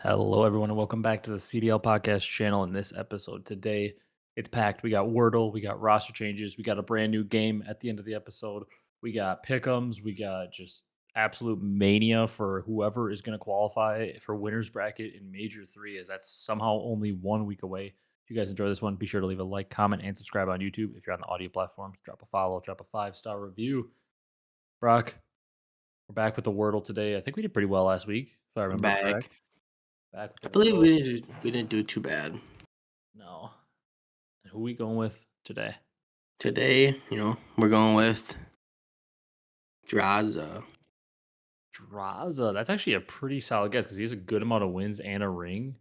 Hello, everyone, and welcome back to the CDL podcast channel. In this episode today, it's packed. We got Wordle, we got roster changes, we got a brand new game at the end of the episode, we got pick'ems, we got just absolute mania for whoever is going to qualify for winners bracket in Major Three, as that's somehow only 1 week away. If you guys enjoy this one, be sure to leave a like, comment, and subscribe on YouTube. If you're on the audio platform, drop a follow, drop a 5-star review. Brock, we're back with the Wordle today. I think we did pretty well last week, if I We're remember correct. back. Back with I the believe Wordle. we didn't do too bad. No. And who we going with today? Today, we're going with Draza. Draza. That's actually a pretty solid guess because he has a good amount of wins and a ring.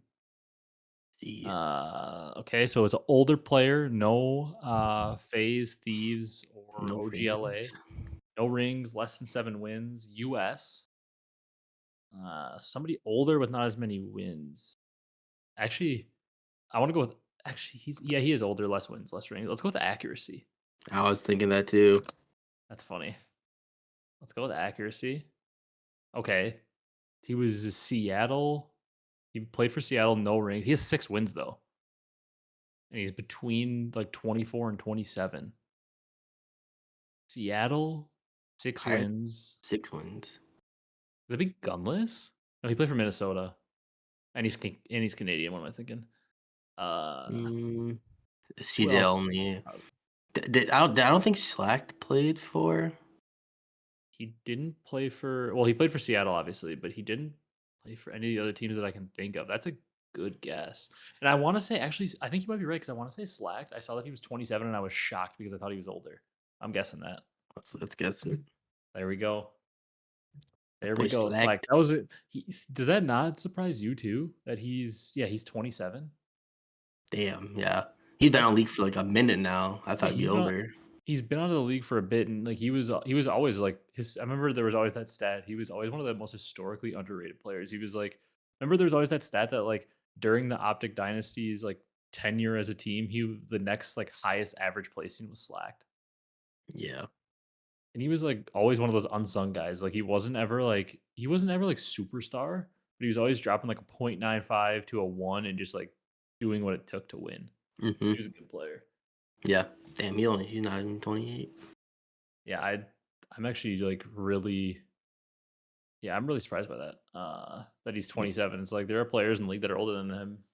See, Okay, so it's an older player, no phase, thieves, or no OGLA. face. No rings, less than 7 wins. US. Somebody older with not as many wins. Actually, I want to go with actually he is older, less wins, less rings. Let's go with accuracy. I was thinking that too. That's funny. Let's go with accuracy. Okay. He was Seattle. He played for Seattle, no rings. He has 6 wins though, and he's between like 24 and 27. Seattle, 6 I wins. 6 wins. The big gunless? No, he played for Minnesota, and he's Canadian. What am I thinking? Uh, Mm, who CDL else? only. Uh, I don't think Slack played for. He didn't play for. Well, he played for Seattle, obviously, but he didn't play for any of the other teams that I can think of. That's a good guess. And I want to say, actually, I think you might be right because I want to say Slacked. I saw that he was 27, and I was shocked because I thought he was older. I'm guessing that. Let's guess it. There we go. There we Boy, go. Slack. Slack. That was it. Does that not surprise you too? That he's 27. Damn, yeah. He's been Like on league for like a minute now. I yeah, thought he'd be older. he's been out of the league for a bit, and like he was always like his. I remember there was always that stat. He was always one of the most historically underrated players. He was like, remember there was always that stat that like during the OpTic dynasty's like tenure as a team, the next like highest average placing was Slacked. Yeah. And he was, like, always one of those unsung guys, like, he wasn't ever, like, superstar, but he was always dropping, like, a .95 to a 1 and just, like, doing what it took to win. He Mhm. was a good player. Yeah. Damn, he's not even 28. Yeah, I'm actually, like, really yeah, I'm really surprised by that, that he's Yeah. 27. It's like there are players in the league that are older than him,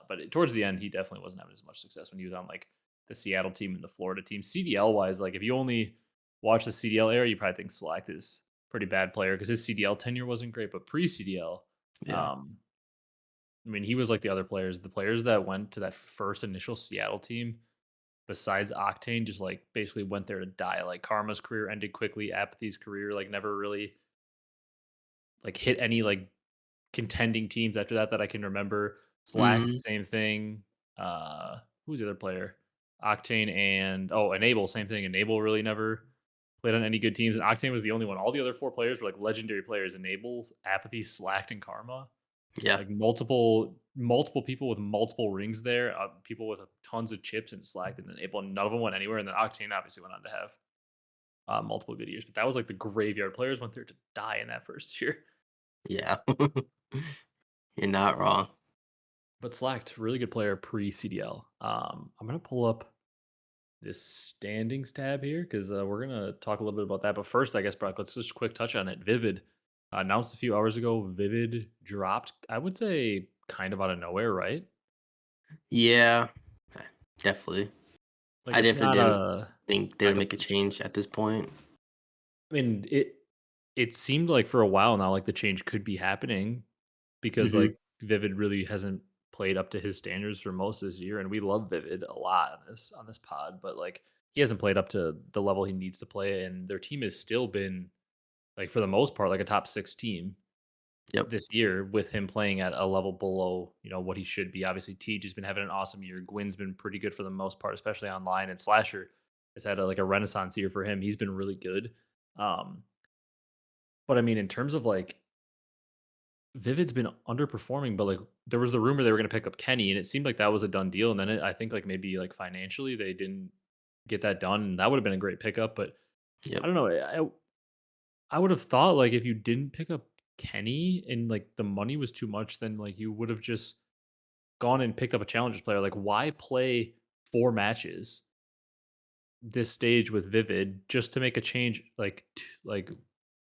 but towards the end, he definitely wasn't having as much success when he was on, like, the Seattle team and the Florida team. CDL wise, like, if you only watch the CDL era, you probably think Slack is pretty bad player because his CDL tenure wasn't great, but pre-CDL, Yeah. um, I mean, he was like the other players. The players that went to that first initial Seattle team, besides Octane, just, like, basically went there to die. Like, Karma's career ended quickly, Apathy's career, like, never really, like, hit any, like, contending teams after that I can remember. Slack, Mhm. same thing. Who's the other player? Octane and Enable, same thing. Enable really never played on any good teams, and Octane was the only one. All the other 4 players were like legendary players. Enables, Apathy, Slacked, and Karma. Yeah. Like multiple people with multiple rings there, people with tons of chips and Slacked and Enable. None of them went anywhere, and then Octane obviously went on to have multiple good years. But that was like the graveyard. Players went there to die in that first year. Yeah. You're not wrong. But Slacked, really good player pre CDL. I'm gonna pull up this standings tab here because we're gonna talk a little bit about that. But first, I guess Brock, let's just quick touch on it. Vivid announced a few hours ago. Vivid dropped. I would say kind of out of nowhere, right? Yeah, definitely. Like I it's definitely not didn't a think they would like a. make a change at this point. I mean, it seemed like for a while now, like the change could be happening because Mhm. like Vivid really hasn't played up to his standards for most of this year, and we love Vivid a lot on this pod, but like he hasn't played up to the level he needs to play, and their team has still been like for the most part like a top 6 team Yep. this year with him playing at a level below what he should be. Obviously, Teej has been having an awesome year. Gwyn's been pretty good for the most part, especially online, and Slasher has had like a renaissance year for him. He's been really good. Um, but I mean, in terms of like Vivid's been underperforming, but, like, there was the rumor they were gonna pick up Kenny, and it seemed like that was a done deal, and then I think, like, maybe, like, financially, they didn't get that done, and that would've been a great pickup, but I Yep. don't know, I would have thought, like, if you didn't pick up Kenny and like the money was too much, then like you would have just gone and picked up a challengers player. Like, why play 4 matches this stage with Vivid just to make a change? Like,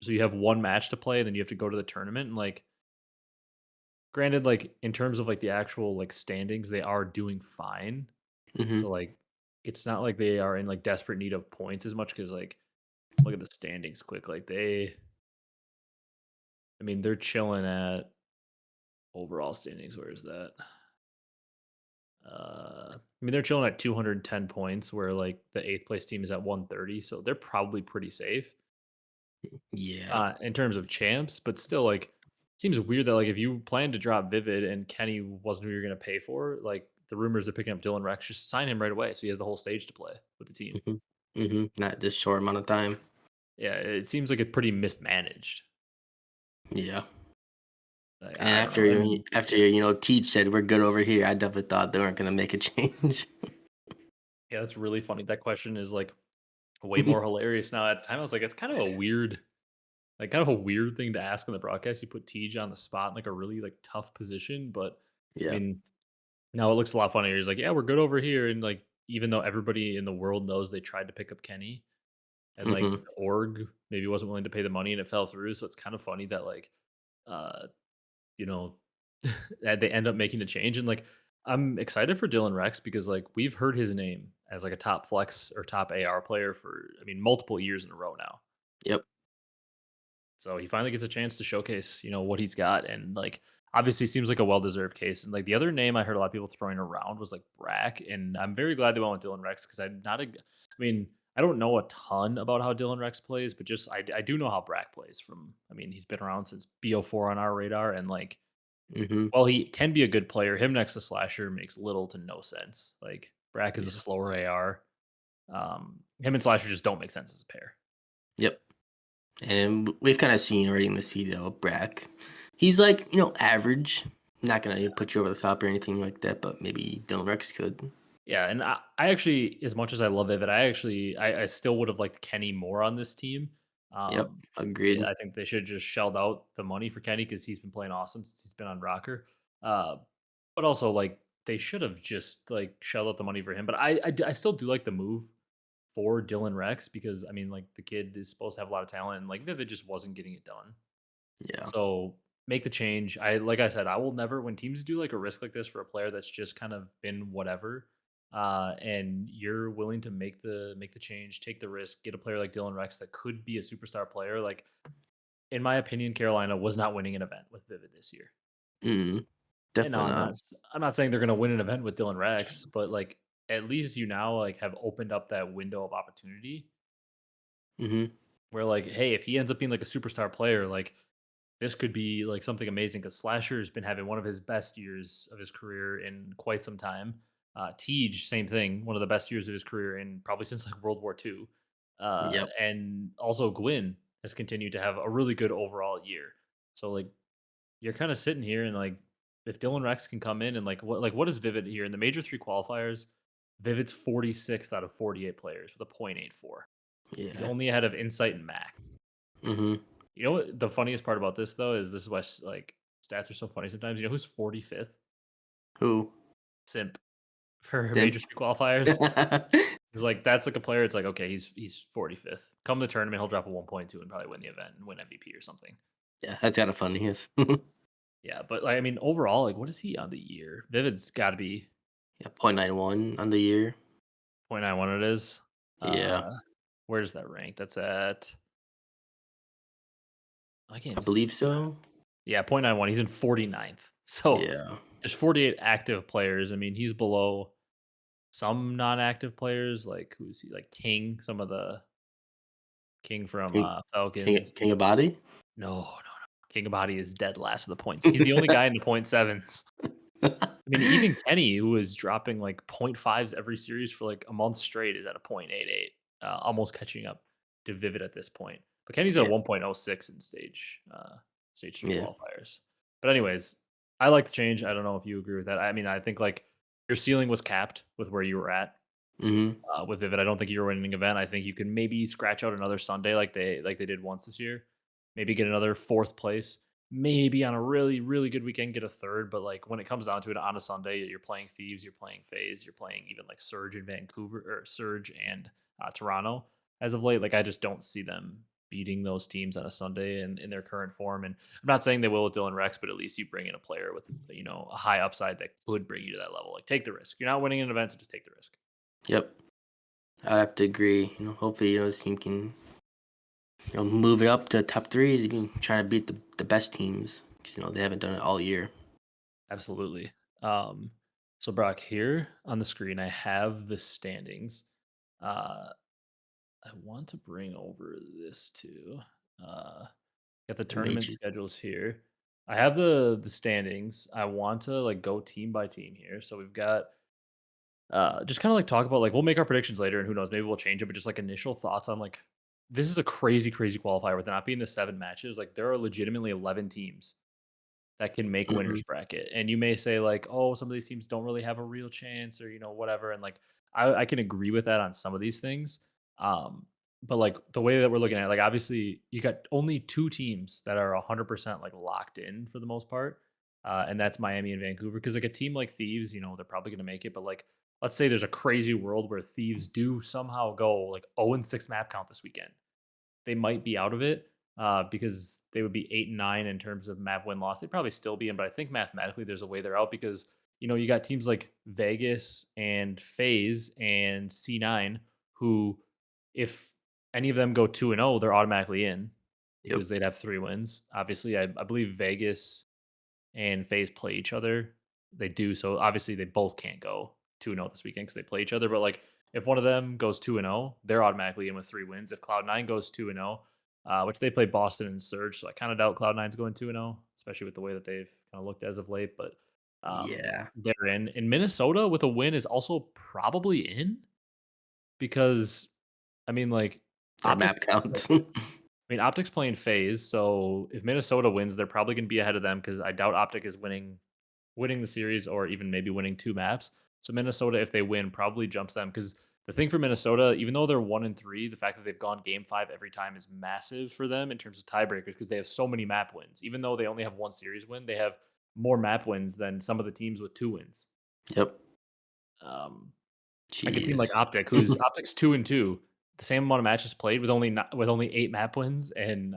so you have 1 match to play, and then you have to go to the tournament. And like, granted, like in terms of like the actual like standings, they are doing fine. So Mhm. like, it's not like they are in like desperate need of points as much because like look at the standings quick. Like I mean, they're chilling at overall standings. Where is that? I mean, they're chilling at 210 points, where like the eighth place team is at 130, so they're probably pretty safe Yeah. in terms of champs. But still, like, seems weird that like if you plan to drop Vivid and Kenny wasn't who you're going to pay for, like the rumors are picking up Dylan Rex, just sign him right away so he has the whole stage to play with the team. Mhm. Mhm. Not this short amount of time. Yeah, it seems like it's pretty mismanaged. Yeah. Like, And I don't know, and after Teach said we're good over here, I definitely thought they weren't gonna make a change. yeah, that's really funny. That question is like way more hilarious now. At the time, I was like, it's kind of a weird like, kind of a weird thing to ask on the broadcast. You put Tej on the spot in, like, a really, like, tough position, but, I Yeah. mean, now it looks a lot funnier. He's like, "Yeah, we're good over here," and, like, even though everybody in the world knows they tried to pick up Kenny and, like, Mhm. the org maybe wasn't willing to pay the money and it fell through, so it's kind of funny that, like, uh, you know, that they end up making a change, and, like, I'm excited for Dylan Rex because, like, we've heard his name as, like, a top flex or top AR player for, I mean, multiple years in a row now. Yep. So he finally gets a chance to showcase, what he's got, and like obviously seems like a well-deserved case. And like the other name I heard a lot of people throwing around was like Brack, and I'm very glad they went with Dylan Rex because I'm not a. I mean, I don't know a ton about how Dylan Rex plays, but just I do know how Brack plays. From I mean, he's been around since BO4 on our radar, and like Mhm. while he can be a good player, him next to Slasher makes little to no sense. Like Brack is a Yeah. slower AR. Him and Slasher just don't make sense as a pair. Yep. And we've kind of seen already in the CDL Brack. He's like, average. Not gonna put you over the top or anything like that, but maybe Dylan Rex could. Yeah, and I actually, as much as I love Vivid, I still would have liked Kenny more on this team. Yep. Yeah, Agreed. I think they should just shelled out the money for Kenny because he's been playing awesome since he's been on Rocker. Uh, but also, like, they should have just like shelled out the money for him. But I still do like the move for Dylan Rex because I mean, like, the kid is supposed to have a lot of talent, and like Vivid just wasn't getting it done. Yeah. So make the change. Like I said, I will never when teams do like a risk like this for a player that's just kind of been whatever, and you're willing to make the change, take the risk, get a player like Dylan Rex that could be a superstar player. Like in my opinion, Carolina was not winning an event with Vivid this year. Mhm. And no, Definitely I'm not. not. I'm not saying they're going to win an event with Dylan Rex, but like at least you now like have opened up that window of opportunity Mhm. where like, hey, if he ends up being like a superstar player, like this could be like something amazing because Slasher has been having one of his best years of his career in quite some time. Tej, same thing, one of the best years of his career in probably since like World War II. Yep. And also Gwyn has continued to have a really good overall year. So like you're kind of sitting here and like if Dylan Rex can come in and what is Vivid here in the major three qualifiers? Vivid's 46th out of 48 players with a 0.84. He's Yeah. only ahead of Insight and Mac. Mhm. You know what the funniest part about this though is this is why like stats are so funny sometimes. You know who's 45th? Who? Simp for Them? major street qualifiers. It's like that's like a player. It's like okay, he's 45th. Come to the tournament, he'll drop a 1.2 and probably win the event and win MVP or something. Yeah, that's kinda funny, yes. Yeah, but like I mean, overall, like what is he on the year? Vivid's got to be Yeah, 0.91 on the year. 0.91. It is. Yeah, Where does that rank? That's at I can't. I believe so. Yeah, 0.91. He's in 49th. So Yeah. there's 48 active players. I mean, he's below some non-active players, like who's he? Like King, some of the King from King King Falcons. King of Body? No. King Abadi is dead last of the points. He's the only guy in the point sevens. I mean, even Kenny, who is dropping like point fives every series for like a month straight, is at a 0.88, almost catching up to Vivid at this point. But Kenny's at Yeah, 1.06 in stage three yeah. qualifiers. But anyways, I like the change. I don't know if you agree with that. I mean, I think like your ceiling was capped with where you were at Mhm. with Vivid. I don't think you're winning an event. I think you can maybe scratch out another Sunday like they did once this year. Maybe get another fourth place. maybe on a really, really good weekend get a third. But like when it comes down to it on a Sunday, you're playing Thieves, you're playing FaZe, you're playing even like Surge in Vancouver or Surge and Toronto as of late. Like I just don't see them beating those teams on a Sunday in their current form. And I'm not saying they will with Dylan Rex, but at least you bring in a player with a high upside that could bring you to that level. Like take the risk. You're not winning an event, so just take the risk. Yep, I have to agree. Hopefully, this team can move it up to top threes. You can try to beat the best teams because they haven't done it all year. Absolutely. Um, so Brock, here on the screen, I have the standings. Uh, I want to bring over this too. Uh, got the The tournament major. schedules here. I have the standings. I want to like go team by team here. So we've got just kind of like talk about like we'll make our predictions later, and who knows, maybe we'll change it. But just like initial thoughts on like this is a crazy, crazy qualifier with it not being the 7 matches. Like there are legitimately 11 teams that can make a Hmm. winners bracket. And you may say like, oh, some of these teams don't really have a real chance or whatever. And like I can agree with that on some of these things. Um, but like the way that we're looking at it, like obviously you got only 2 teams that are 100% like locked in for the most part. And that's Miami and Vancouver. Cause like a team like Thieves, they're probably gonna make it. But like let's say there's a crazy world where Thieves do somehow go like 0-6 map count this weekend, they might be out of it because they would be 8 and 9 in terms of map win loss. They'd probably still be in, but I think mathematically there's a way they're out because you got teams like Vegas and FaZe and C9 who, if any of them go 2-0, they're automatically in Yep. because they'd have 3 wins. Obviously, I believe Vegas and FaZe play each other. They do. So obviously they both can't go 2-0 this weekend because they play each other. But like if one of them goes 2-0, they're automatically in with 3 wins. If Cloud9 goes 2-0, which they play Boston and Surge, so I kind of doubt Cloud9's going 2-0, especially with the way that they've kind of looked as of late. But Yeah. they're in. And Minnesota with a win is also probably in because I mean like Their Optic map count. Optic's playing FaZe, so if Minnesota wins, they're probably going to be ahead of them because I doubt Optic is winning the series or even maybe winning 2 maps. So Minnesota, if they win, probably jumps them because the thing for Minnesota, even though they're 1-3, the fact that they've gone game 5 every time is massive for them in terms of tiebreakers because they have so many map wins. Even though they only have one series win, they have more map wins than some of the teams with 2 wins. Yep. Um, like a team like Jeez. Optic, who's Optic's 2-2, the same amount of matches played with only 8 map wins, and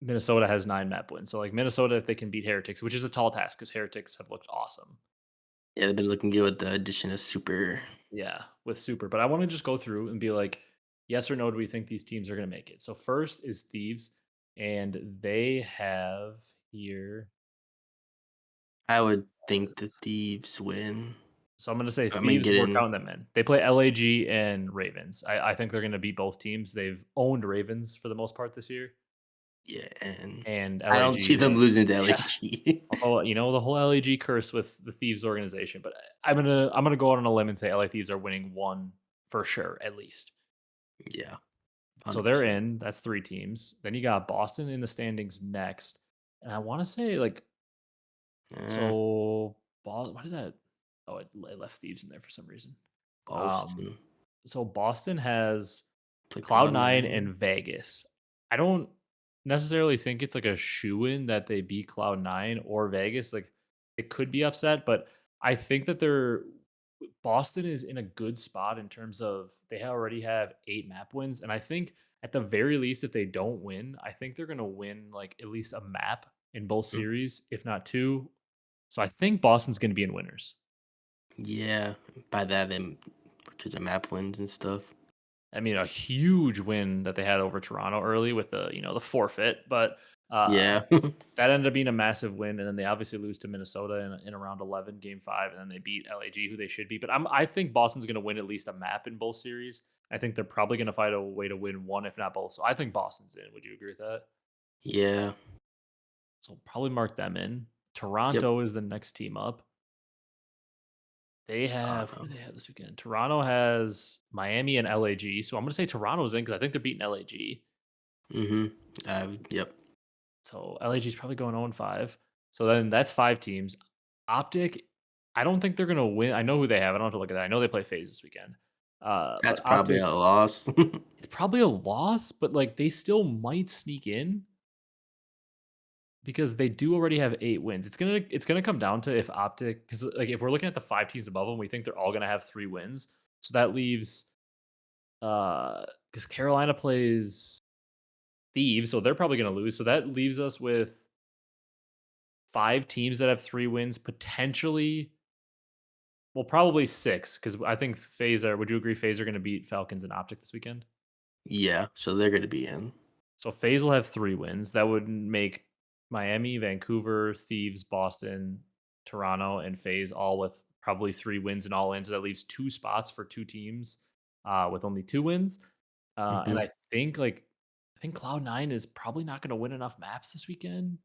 Minnesota has 9 map wins. So like Minnesota, if they can beat Heretics, which is a tall task because Heretics have looked awesome. Yeah, they've been looking good with the addition of Super. Yeah, with Super. But I want to just go through and be like, yes or no, do we think these teams are going to make it? So first is Thieves, and they have here. I would think the Thieves win. So I'm going to say I mean, Thieves. get We're in. counting them in. They play LAG and Ravens. I think they're going to beat both teams. They've owned Ravens for the most part this year, Yeah, and and I don't see LAG. them losing to Yeah, LAG. the whole LAG curse with the Thieves organization. But I'm gonna go out on a limb and say LA Thieves are winning one for sure, at least. Yeah, So they're 100%. in. That's 3 teams. Then you got Boston in the standings next. And I want to say like Eh, so. Why did that? Oh, it left Thieves in there for some reason. Um, Boston. so Boston has Play Cloud9 Cloud9. and Vegas. I don't necessarily think it's like a shoe in that they beat Cloud9 or Vegas. Like it could be upset, but I think that Boston is in a good spot in terms of they already have 8 map wins. And I think at the very least, if they don't win, I think they're gonna win like at least a map in both Mm, series, if not two. So I think Boston's gonna be in winners. yeah, by that, then because of map wins and stuff. I mean, a huge win that they had over Toronto early with the forfeit, but uh, Yeah. that ended up being a massive win. And then they obviously lose to Minnesota in around 11, game 5, and then they beat LAG, who they should beat. But I think Boston's going to win at least a map in both series. I think they're probably going to find a way to win one, if not both. So I think Boston's in. Would you agree with that? Yeah. So probably mark them in. Yep. Toronto is the next team up. They Oh, have who do no. they have this weekend? Toronto has Miami and LAG. So I'm going to say Toronto's in because I think they're beating LAG. Mhm. Yep. So LAG is probably going 0-5. So then that's 5 teams. OpTic, I don't think they're gonna win. I know who they have. I don't have to look at that. I know they play FaZe this weekend. That's But probably OpTic, a loss. it's probably a loss, but like they still might sneak in. because they do already have 8 wins. It's gonna come down to if OpTic, because like, if we're looking at the 5 teams above them, we think they're all gonna have 3 wins. So that leaves, because Carolina plays Thieves, so they're probably gonna lose. So that leaves us with 5 teams that have 3 wins, potentially, well, probably 6, because I think FaZe are, would you agree FaZe are gonna beat Falcons and OpTic this weekend? Yeah, so they're gonna be in. So FaZe will have 3 wins. That would make Miami, Vancouver, Thieves, Boston, Toronto, and FaZe all with probably 3 wins and all in. So that leaves 2 spots for 2 teams with only 2 wins. And Hmm. I think Cloud9 is probably not going to win enough maps this weekend.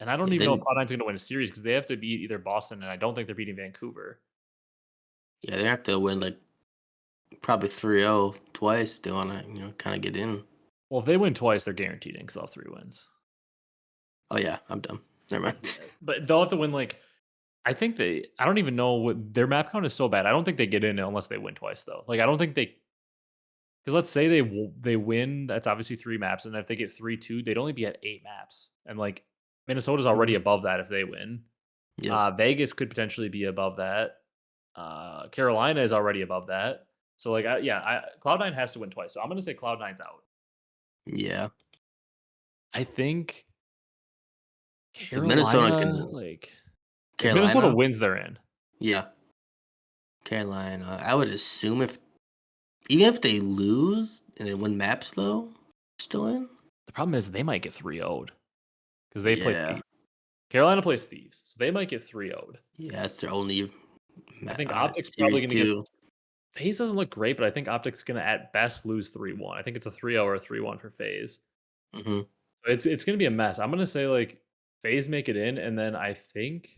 And I don't Yeah, even know if then Cloud9 is going to win a series because they have to beat either Boston, and I don't think they're beating Vancouver. yeah, they have to win like probably 3-0 twice. They want to kind of get in. Well, if they win twice, they're guaranteed in because they'll have 3 wins. Oh yeah, I'm done. Never mind. Yeah, but they'll have to win like, I don't even know what their map count is so bad. I don't think they get in unless they win twice though. Like I don't think they, because let's say they win, that's obviously 3 maps, and if they get 3-2, they'd only be at 8 maps. And like Minnesota's already Mhm. above that if they win. Yep. Vegas could potentially be above that. Carolina is already above that. So like Cloud9 has to win twice. So I'm going to say Cloud9's out. Yeah. I think If Minnesota Carolina, can, like if Minnesota Carolina, wins, they're in. yeah, Carolina. I would assume if even if they lose and they win maps though, still in. The problem is they might get 3-0'd because they play Yeah. Thieves. Carolina plays Thieves, so they might get 3-0'd. Yeah, that's their only I think Optic's probably series gonna get, too. FaZe doesn't look great, but I think Optic's gonna at best lose 3-1. I think it's a 3-0 or a 3-1 for FaZe. Hmm. So it's gonna be a mess. I'm gonna say, like, FaZe make it in, and then I think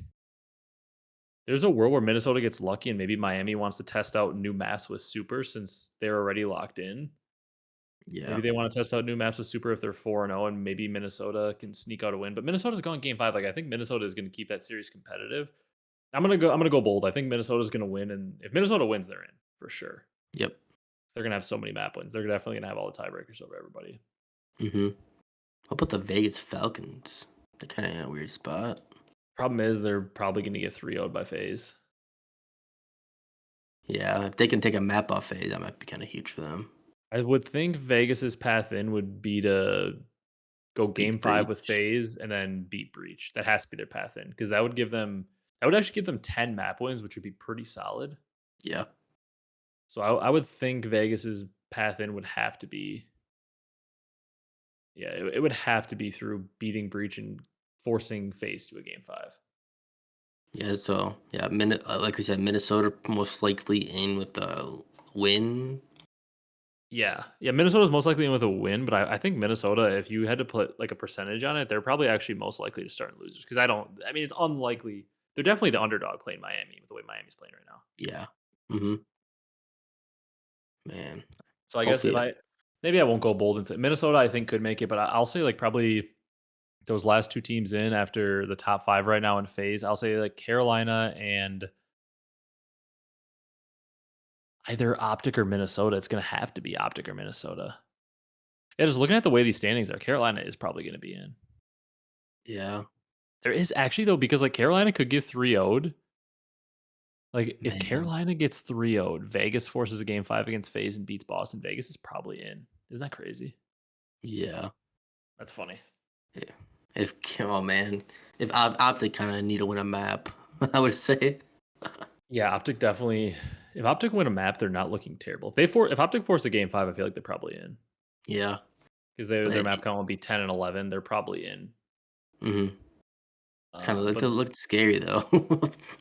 there's a world where Minnesota gets lucky and maybe Miami wants to test out new maps with Super since they're already locked in. Maybe Yeah. they wanna test out new maps with Super if they're 4-0, and maybe Minnesota can sneak out a win, but Minnesota's gone game 5. Like, I think Minnesota is gonna keep that series competitive. I'm gonna go bold. I think Minnesota's gonna win, and if Minnesota wins, they're in for sure. Yep. They're gonna have so many map wins. They're definitely gonna have all the tiebreakers over everybody. Hmm. How about the Vegas Falcons? They're kind of in a weird spot. Problem is they're probably gonna get 3-0'd by FaZe. Yeah, if they can take a map off phase, that might be kind of huge for them. I would think Vegas's path in would be to go game Beat 5 with Breach. FaZe and then beat Breach. That has to be their path in because that would actually give them 10 map wins, which would be pretty solid. Yeah. So I would think Vegas's path in would have to be, yeah, it would have to be through beating Breach and forcing FaZe to a game 5. Yeah. So yeah, like we said, Minnesota most likely in with the win. Yeah. Yeah, Minnesota's most likely in with a win, but I think Minnesota, if you had to put, like, a percentage on it, they're probably actually most likely to start in losers because I mean, it's unlikely. They're definitely the underdog playing Miami with the way Miami's playing right now. Yeah. Hmm. Man. So I guess if Hopefully. I maybe I won't go bold and say Minnesota, I think, could make it, but I'll say, like, probably those last 2 teams in after the top 5 right now in phase, I'll say, like, Carolina and either OpTic or Minnesota. It's gonna have to be OpTic or Minnesota. Yeah, just looking at the way these standings are, Carolina is probably gonna be in. Yeah. There is actually, though, because, like, Carolina could get 3-0'd. Like, if Man. Carolina gets 3-0'd, Vegas forces a game 5 against FaZe and beats Boston, Vegas is probably in. Isn't that crazy? Yeah. That's funny. Yeah. If oh man, if Optic kind of need to win a map, I would say. Yeah, OpTic definitely, if OpTic win a map, they're not looking terrible. If OpTic force a game 5, I feel like they're probably in Yeah. because their But map count will be 10 and 11. They're probably in. hmm, kind of But looked scary though.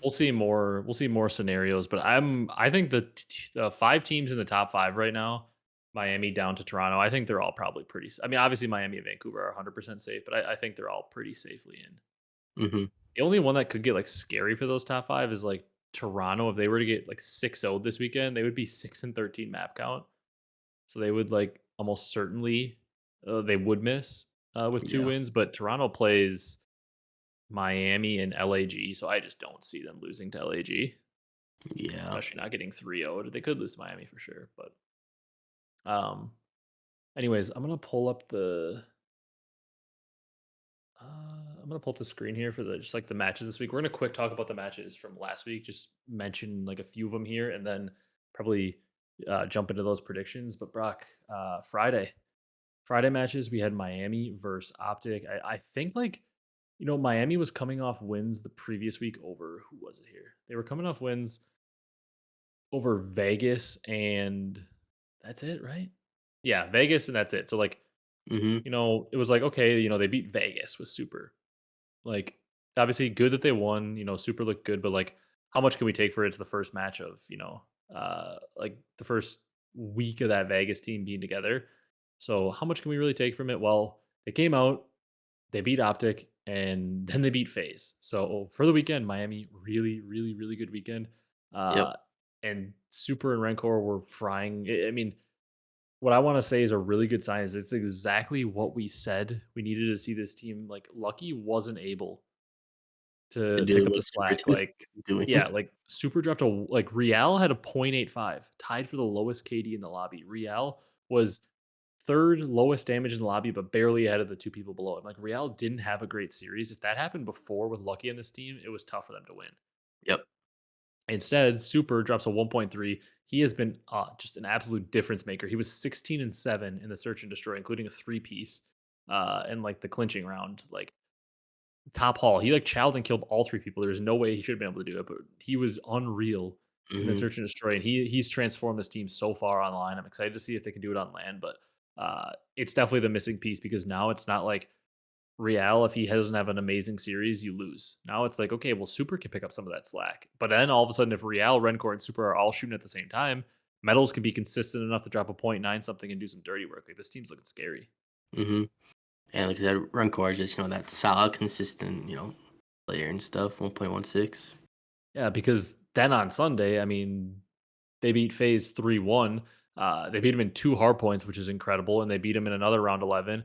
we'll see more scenarios, but I think the 5 teams in the top 5 right now, Miami down to Toronto, I think they're all probably pretty I mean, obviously Miami and Vancouver are 100% safe, but I think they're all pretty safely in. Hmm. The only one that could get, like, scary for those top 5 is, like, Toronto. If they were to get, like, 6-0 this weekend, they would be 6 and 13 map count. So they would, like, almost certainly, they would miss, with 2 Yeah. wins, but Toronto plays Miami and LAG, so I just don't see them losing to LAG, Yeah. especially not getting 3-0'd. They could lose to Miami for sure, but, anyways, I'm gonna pull up the, I'm gonna pull up the screen here for the just like the matches this week. We're gonna quick talk about the matches from last week. Just mention like a few of them here, and then probably jump into those predictions. But Brock, Friday matches we had Miami versus OpTic. I think like Miami was coming off wins the previous week over who was it here? They were coming off wins over Vegas and that's it, right? Yeah, Vegas and that's it. So like Mhm. it was like okay, they beat Vegas was super. Like, obviously good that they won, super looked good, but like how much can we take for it? It's the first match of, like the first week of that Vegas team being together. So how much can we really take from it? Well, they came out, they beat Optic, and then they beat FaZe. So for the weekend, Miami, really, really, really good weekend. Yep. Uh and Super and Rancor were frying. I mean, what I want to say is a really good sign is it's exactly what we said we needed to see this team. Like Lucky wasn't able To to pick do up the what Super slack. is Like, doing. yeah, like Super dropped a like Real had a 0.85, tied for the lowest KD in the lobby. Real was third lowest damage in the lobby, but barely ahead of the two people below him. Like Real didn't have a great series. If that happened before with Lucky in this team, it was tough for them to win. Yep. Instead, Super drops a 1.3. He has been just an absolute difference maker. He was 16-7 in the search and destroy, including a three piece in like the clinching round. Like top haul, he like chowed and killed all three people. There's no way he should have been able to do it, but he was unreal in the Mhm. search and destroy. And he's transformed this team so far online. I'm excited to see if they can do it on land, but it's definitely the missing piece because now it's not like Real, if he doesn't have an amazing series, you lose. Now it's like, okay, well, Super can pick up some of that slack. But then all of a sudden, if Real, Rencor, and Super are all shooting at the same time, Metals can be consistent enough to drop a point nine something and do some dirty work. Like this team's looking scary. Mhm. And like I said, Rancor is just that solid, consistent, player and stuff. 1.16. Yeah, because then on Sunday, I mean, they beat FaZe 3-1. They beat him in two hard points, which is incredible. And they beat him in another round 11.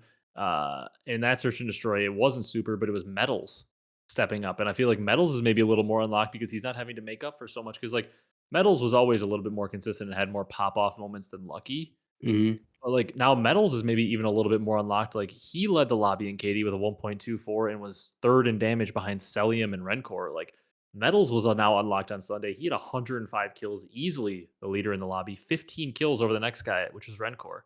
In that search and destroy, it wasn't Super, but it was Metals stepping up. And I feel like Metals is maybe a little more unlocked because he's not having to make up for so much. Because like Metals was always a little bit more consistent and had more pop off moments than Lucky. Mhm. But, like, now Metals is maybe even a little bit more unlocked, like, he led the lobby in KD with a 1.24 and was 3rd in damage behind Celium and Rencor, like, Metals was, now unlocked on Sunday, he had 105 kills, easily the leader in the lobby, 15 kills over the next guy, which was Rencor,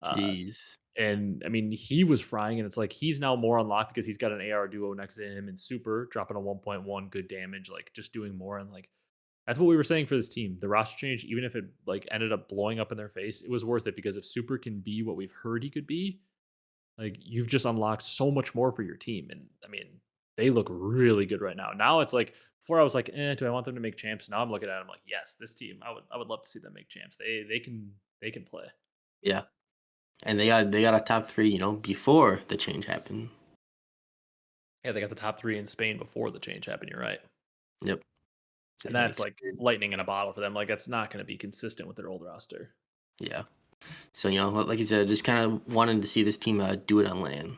uh, Jeez. and, I mean, he was frying, and it's like, he's now more unlocked because he's got an AR duo next to him and Super dropping a 1.1, good damage, like, just doing more, and, like, that's what we were saying for this team. The roster change, even if it like ended up blowing up in their face, it was worth it because if Super can be what we've heard he could be, like you've just unlocked so much more for your team. And I mean, they look really good right now. Now it's like before I was like, do I want them to make champs? Now I'm looking at them like, yes, this team, I would love to see them make champs. They can play. Yeah. And they got a top three, before the change happened. Yeah, they got the top three in Spain before the change happened. You're right. Yep. So And yeah, that's like lightning in a bottle for them. Like that's not going to be consistent with their old roster. yeah. So like you said, just kind of wanted to see this team do it on land.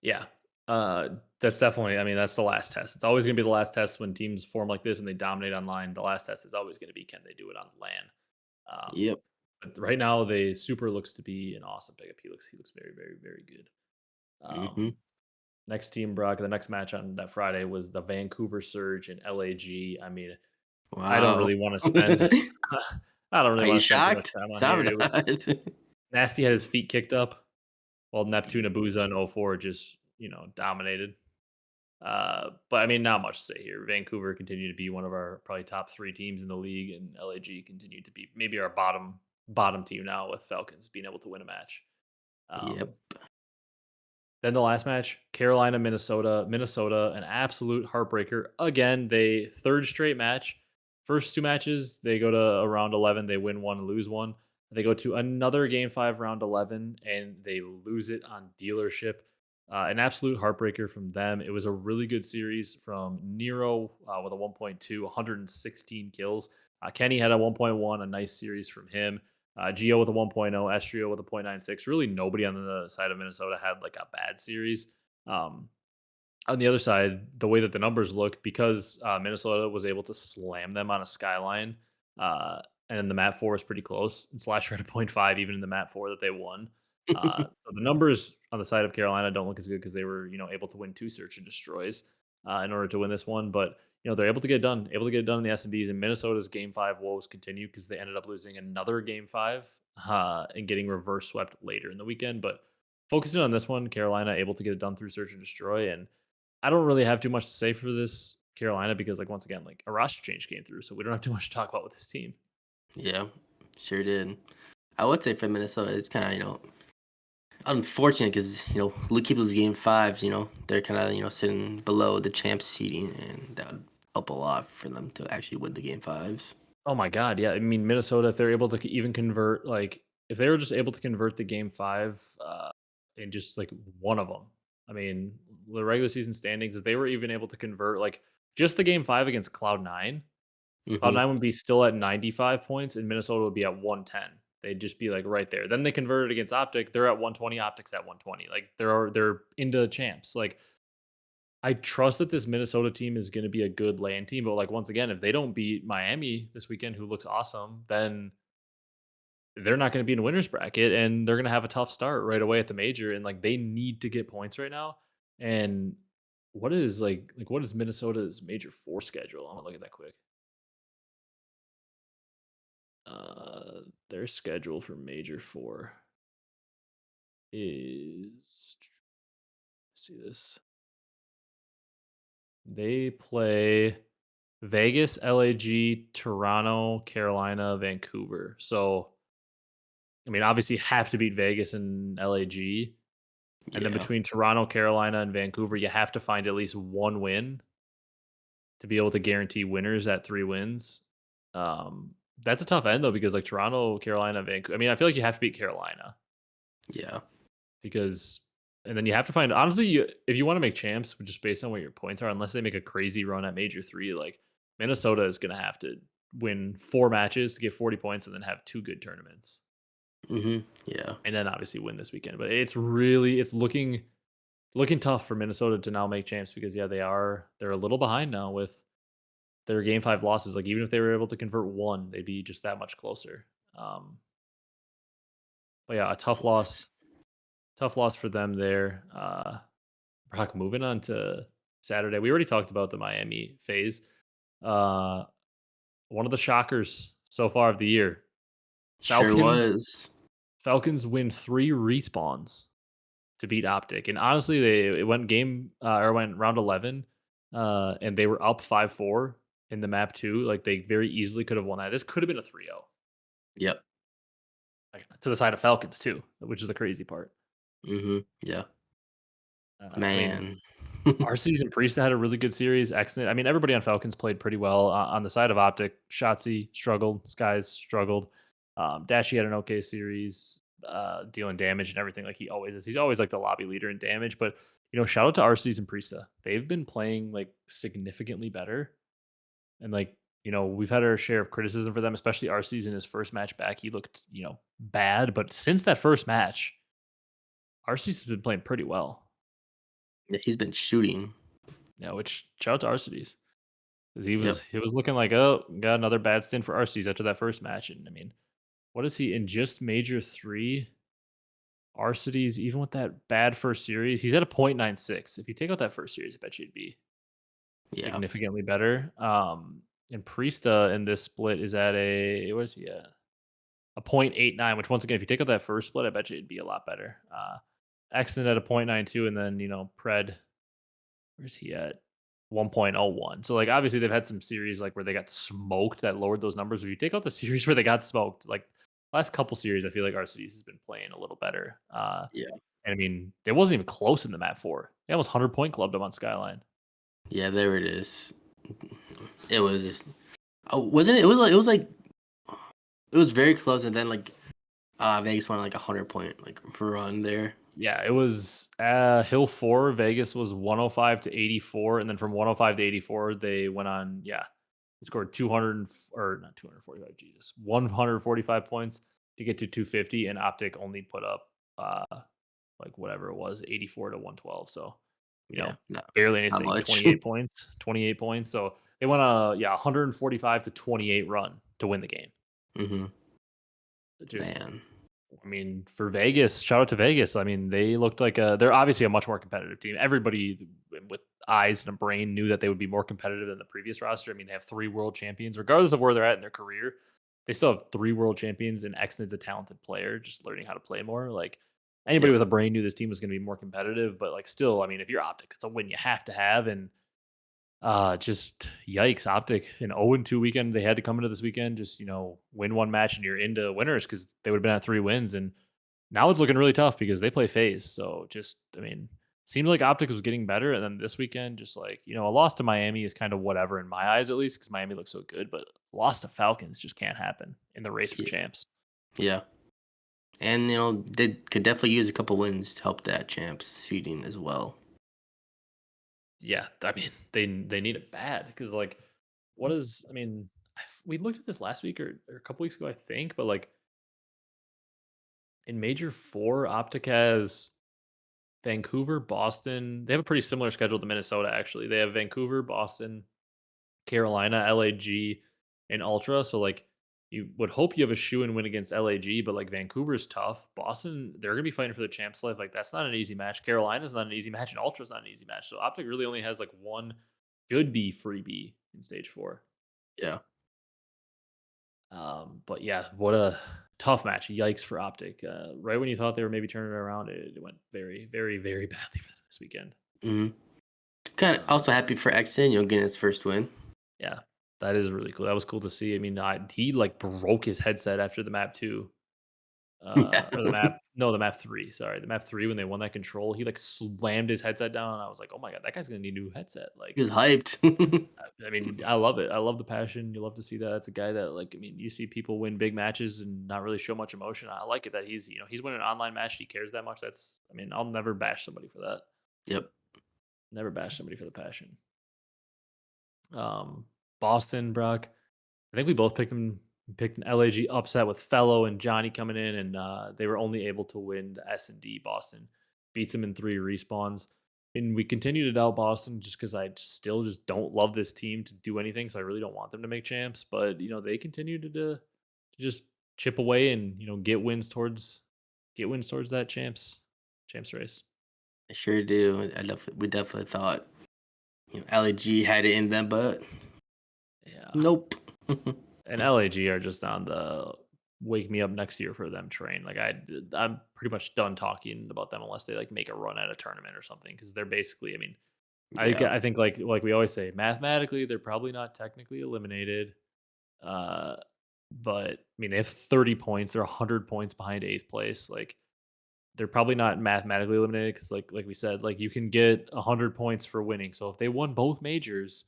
Yeah. That's definitely, I mean, that's the last test. It's always going to be the last test when teams form like this and they dominate online. The last test is always going to be can they do it on LAN? Yep. But right now, the Super looks to be an awesome pickup. He looks very, very, very good. Mhm. Um, Next team, Brock, the next match on that Friday was the Vancouver Surge and LAG. I mean, I don't Wow. really want to spend, I don't really Are you want to spend too much shocked? time on here. Sound It was not. Nasty had his feet kicked up while Neptune Abuza and 04 just, dominated. But I mean, not much to say here. Vancouver continued to be one of our probably top three teams in the league, and LAG continued to be maybe our bottom team now with Falcons being able to win a match. Yep. Um, then the last match, Carolina, Minnesota. Minnesota, an absolute heartbreaker. Again, they third straight match. First two matches, they go to a round 11, they win one, lose one. They go to another game five, round 11, and they lose it on dealership. An absolute heartbreaker from them. It was a really good series from Nero with a 1.2, 116 kills. Kenny had a 1.1, a nice series from him. Geo with a 1.0, Estrio with a 0.96. Really, nobody on the side of Minnesota had like a bad series. Um, on the other side, the way that the numbers look, because Minnesota was able to slam them on a skyline, and the map four is pretty close, and slash rate of 0.5 even in the map four that they won. So the numbers on the side of Carolina don't look as good because they were, able to win 2 search and destroys in order to win this one. But they're able to get it done, in the S&Ds. And Minnesota's Game 5 woes continue because they ended up losing another Game 5 and getting reverse swept later in the weekend. But focusing on this one, Carolina able to get it done through search and destroy. And I don't really have too much to say for this Carolina because, like, once again, like a roster change came through, so we don't have too much to talk about with this team. Yeah, sure did. I would say for Minnesota, it's kind of unfortunate because keep those game fives. They're kind of sitting below the champs seeding, and that would help a lot for them to actually win the game fives. Oh my god, yeah. I mean, Minnesota, if they're able to even convert, like, if they were just able to convert the game 5 in just like one of them. I mean, the regular season standings, if they were even able to convert like just the game 5 against Cloud9, Hmm. Cloud9 would be still at 95 points and Minnesota would be at 110. They'd just be like right there. Then they converted against OpTic, they're at 120, OpTic's at 120. Like they're into champs. Like I trust that this Minnesota team is going to be a good land team, but like once again, if they don't beat Miami this weekend, who looks awesome, then they're not going to be in the winners bracket, and they're going to have a tough start right away at the major. And like they need to get points right now. And what is what is Minnesota's major 4 schedule? I'm gonna look at that quick. Their schedule for major 4 is, let's see this. They play Vegas, LAG, Toronto, Carolina, Vancouver. So, I mean, obviously have to beat Vegas and LAG. And then Yeah, between Toronto, Carolina, and Vancouver, you have to find at least one win to be able to guarantee winners at 3 wins. That's a tough end though, because like Toronto, Carolina, Vancouver. I mean, I feel like you have to beat Carolina yeah. because, and then you have to find, honestly, if you want to make champs, just based on what your points are, unless they make a crazy run at major 3, like Minnesota is going to have to win 4 matches to get 40 points and then have 2 good tournaments. Yeah. And then obviously win this weekend. But it's looking tough for Minnesota to now make champs because yeah, they're a little behind now with their game 5 losses. Like even if they were able to convert 1, they'd be just that much closer. Um, but yeah, a tough loss for them there. Brock, moving on to Saturday. We already talked about the Miami phase. Uh, one of the shockers so far of the year. Sure Falcons was. Falcons win 3 respawns to beat OpTic. And honestly, it went went round 11, and they were up 5-4 in the map too. Like they very easily could have won that. This could have been a 3-0, Yep. like, to the side of Falcons too, which is the crazy part. Yeah. I mean, Man. our season Priest had a really good series. Excellent. I mean, everybody on Falcons played pretty well. On the side of OpTic, shottzyy struggled. Skies struggled. Dashy had an okay series, dealing damage and everything like he always is. He's always like the lobby leader in damage. But shout out to our season Priesta. They've been playing like significantly better. And like we've had our share of criticism for them, especially our season. His first match back, he looked bad. But since that first match, our season's been playing pretty well. Yeah, he's been shooting. Yeah, which shout out to Arcitys. 'Cause he was Yep. he was looking like, "Oh, got another bad stint for Arcitys after that first match," and I mean, what is he in just Major 3? Arcitys, even with that bad first series, he's at a .96. If you take out that first series, I bet you would be Yeah. significantly better. And Priesta in this split is at what is he at? A .89, which once again, if you take out that first split, I bet you it'd be a lot better. Exton at a .92, and then, Pred, where's he at? 1.01. So like obviously they've had some series like where they got smoked that lowered those numbers. If you take out the series where they got smoked, like last couple series, I feel like Arcitys has been playing a little better. Yeah. And I mean, they wasn't even close in the map 4. They almost 100-point clubbed them on Skyline. Yeah, there it is. It was just, oh, wasn't it? It was like it was very close, and then Vegas won like 100 point run there. Yeah, it was Hill 4. Vegas was 105 to 84, and then from 105 to 84, they went on. Yeah, they scored 200 or not 245. Jesus, 145 points to get to 250, and OpTic only put up like whatever it was, 84 to 112. So Yeah, no, barely not anything. much. 28 points. 28 points. So they went a 145 to 28 run to win the game. Hmm. Just Man. I mean, for Vegas, shout out to Vegas. I mean, they looked like they're obviously a much more competitive team. Everybody with eyes and a brain knew that they would be more competitive than the previous roster. I mean, they have 3 world champions, regardless of where they're at in their career. They still have 3 world champions, and Exnid's a talented player, just learning how to play more. Like anybody Yep. with a brain knew this team was going to be more competitive, but like still, I mean, if you're OpTic, it's a win you have to have. And just yikes, OpTic, an 0-2 weekend. They had to come into this weekend, just win one match and you're into winners because they would have been at 3 wins. And now it's looking really tough because they play FaZe. So just, I mean, seemed like OpTic was getting better. And then this weekend, just like, a loss to Miami is kind of whatever in my eyes, at least, because Miami looks so good. But loss to Falcons just can't happen in the race for Yeah. champs. Yeah. And they could definitely use a couple wins to help that champs seeding as well. Yeah. I mean, they need it bad because, like, what is, I mean, we looked at this last week or a couple weeks ago, I think, but like in Major 4, OpTic has Vancouver, Boston. They have a pretty similar schedule to Minnesota, actually. They have Vancouver, Boston, Carolina, LAG, and Ultra. So like you would hope you have a shoe and win against LAG, but like Vancouver's tough. Boston, they're gonna be fighting for the champs life. Like that's not an easy match. Carolina's not an easy match, and Ultra's not an easy match. So OpTic really only has like one should be freebie in stage 4. Yeah. But yeah, what a tough match. Yikes for OpTic. Right when you thought they were maybe turning it around, it went very, very, very badly for them this weekend. Hmm. Kind of Um, also happy for Exton, getting his first win. Yeah, that is really cool. That was cool to see. I mean, he like broke his headset after the map 2, Yeah. or the map 3. Sorry, the map 3 when they won that control, he like slammed his headset down. And I was like, oh my god, that guy's gonna need a new headset. He Like, was hyped. I mean, I love it. I love the passion. You love to see that. It's a guy that, like, I mean, you see people win big matches and not really show much emotion. I like it that he's winning an online match. He cares that much. I mean, I'll never bash somebody for that. Yep. Never bash somebody for the passion. Um, Boston, Brock. I think we both picked an LAG upset with Fellow and Johnny coming in, and they were only able to win the S&D. Boston beats them in 3 respawns, and we continue to doubt Boston just because still just don't love this team to do anything. So I really don't want them to make champs, but they continue to just chip away and get wins towards that champs race. I sure do. We definitely thought LAG had it in them, but Yeah. nope. And LAG are just on the wake me up next year for them train. Like I'm pretty much done talking about them unless they like make a run at a tournament or something because they're basically. I mean, Yeah. I think like we always say, mathematically they're probably not technically eliminated. Uh, but I mean they have 30 points. They're 100 points behind eighth place. Like they're probably not mathematically eliminated because like we said, like you can get 100 points for winning. So if they won both majors,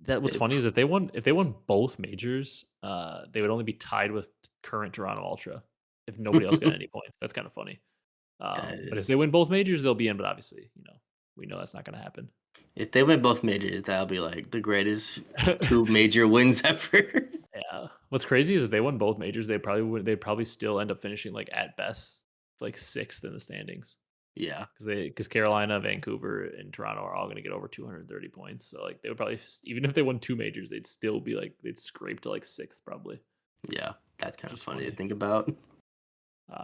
that what's They funny is if they won both majors, they would only be tied with current Toronto Ultra if nobody else got any points. That's kind of funny. that But if they is. win both majors, they'll be in. But obviously, we know that's not going to happen. If they win both majors, that'll be like the greatest two major wins ever. Yeah. What's crazy is if they won both majors, they'd probably still end up finishing like at best like sixth in the standings Yeah. because Carolina, Vancouver, and Toronto are all going to get over 230 points. So like they would probably even if they won 2 majors, they'd still be like they'd scrape to like sixth probably, Yeah. That's kind which of is funny to funny. think about.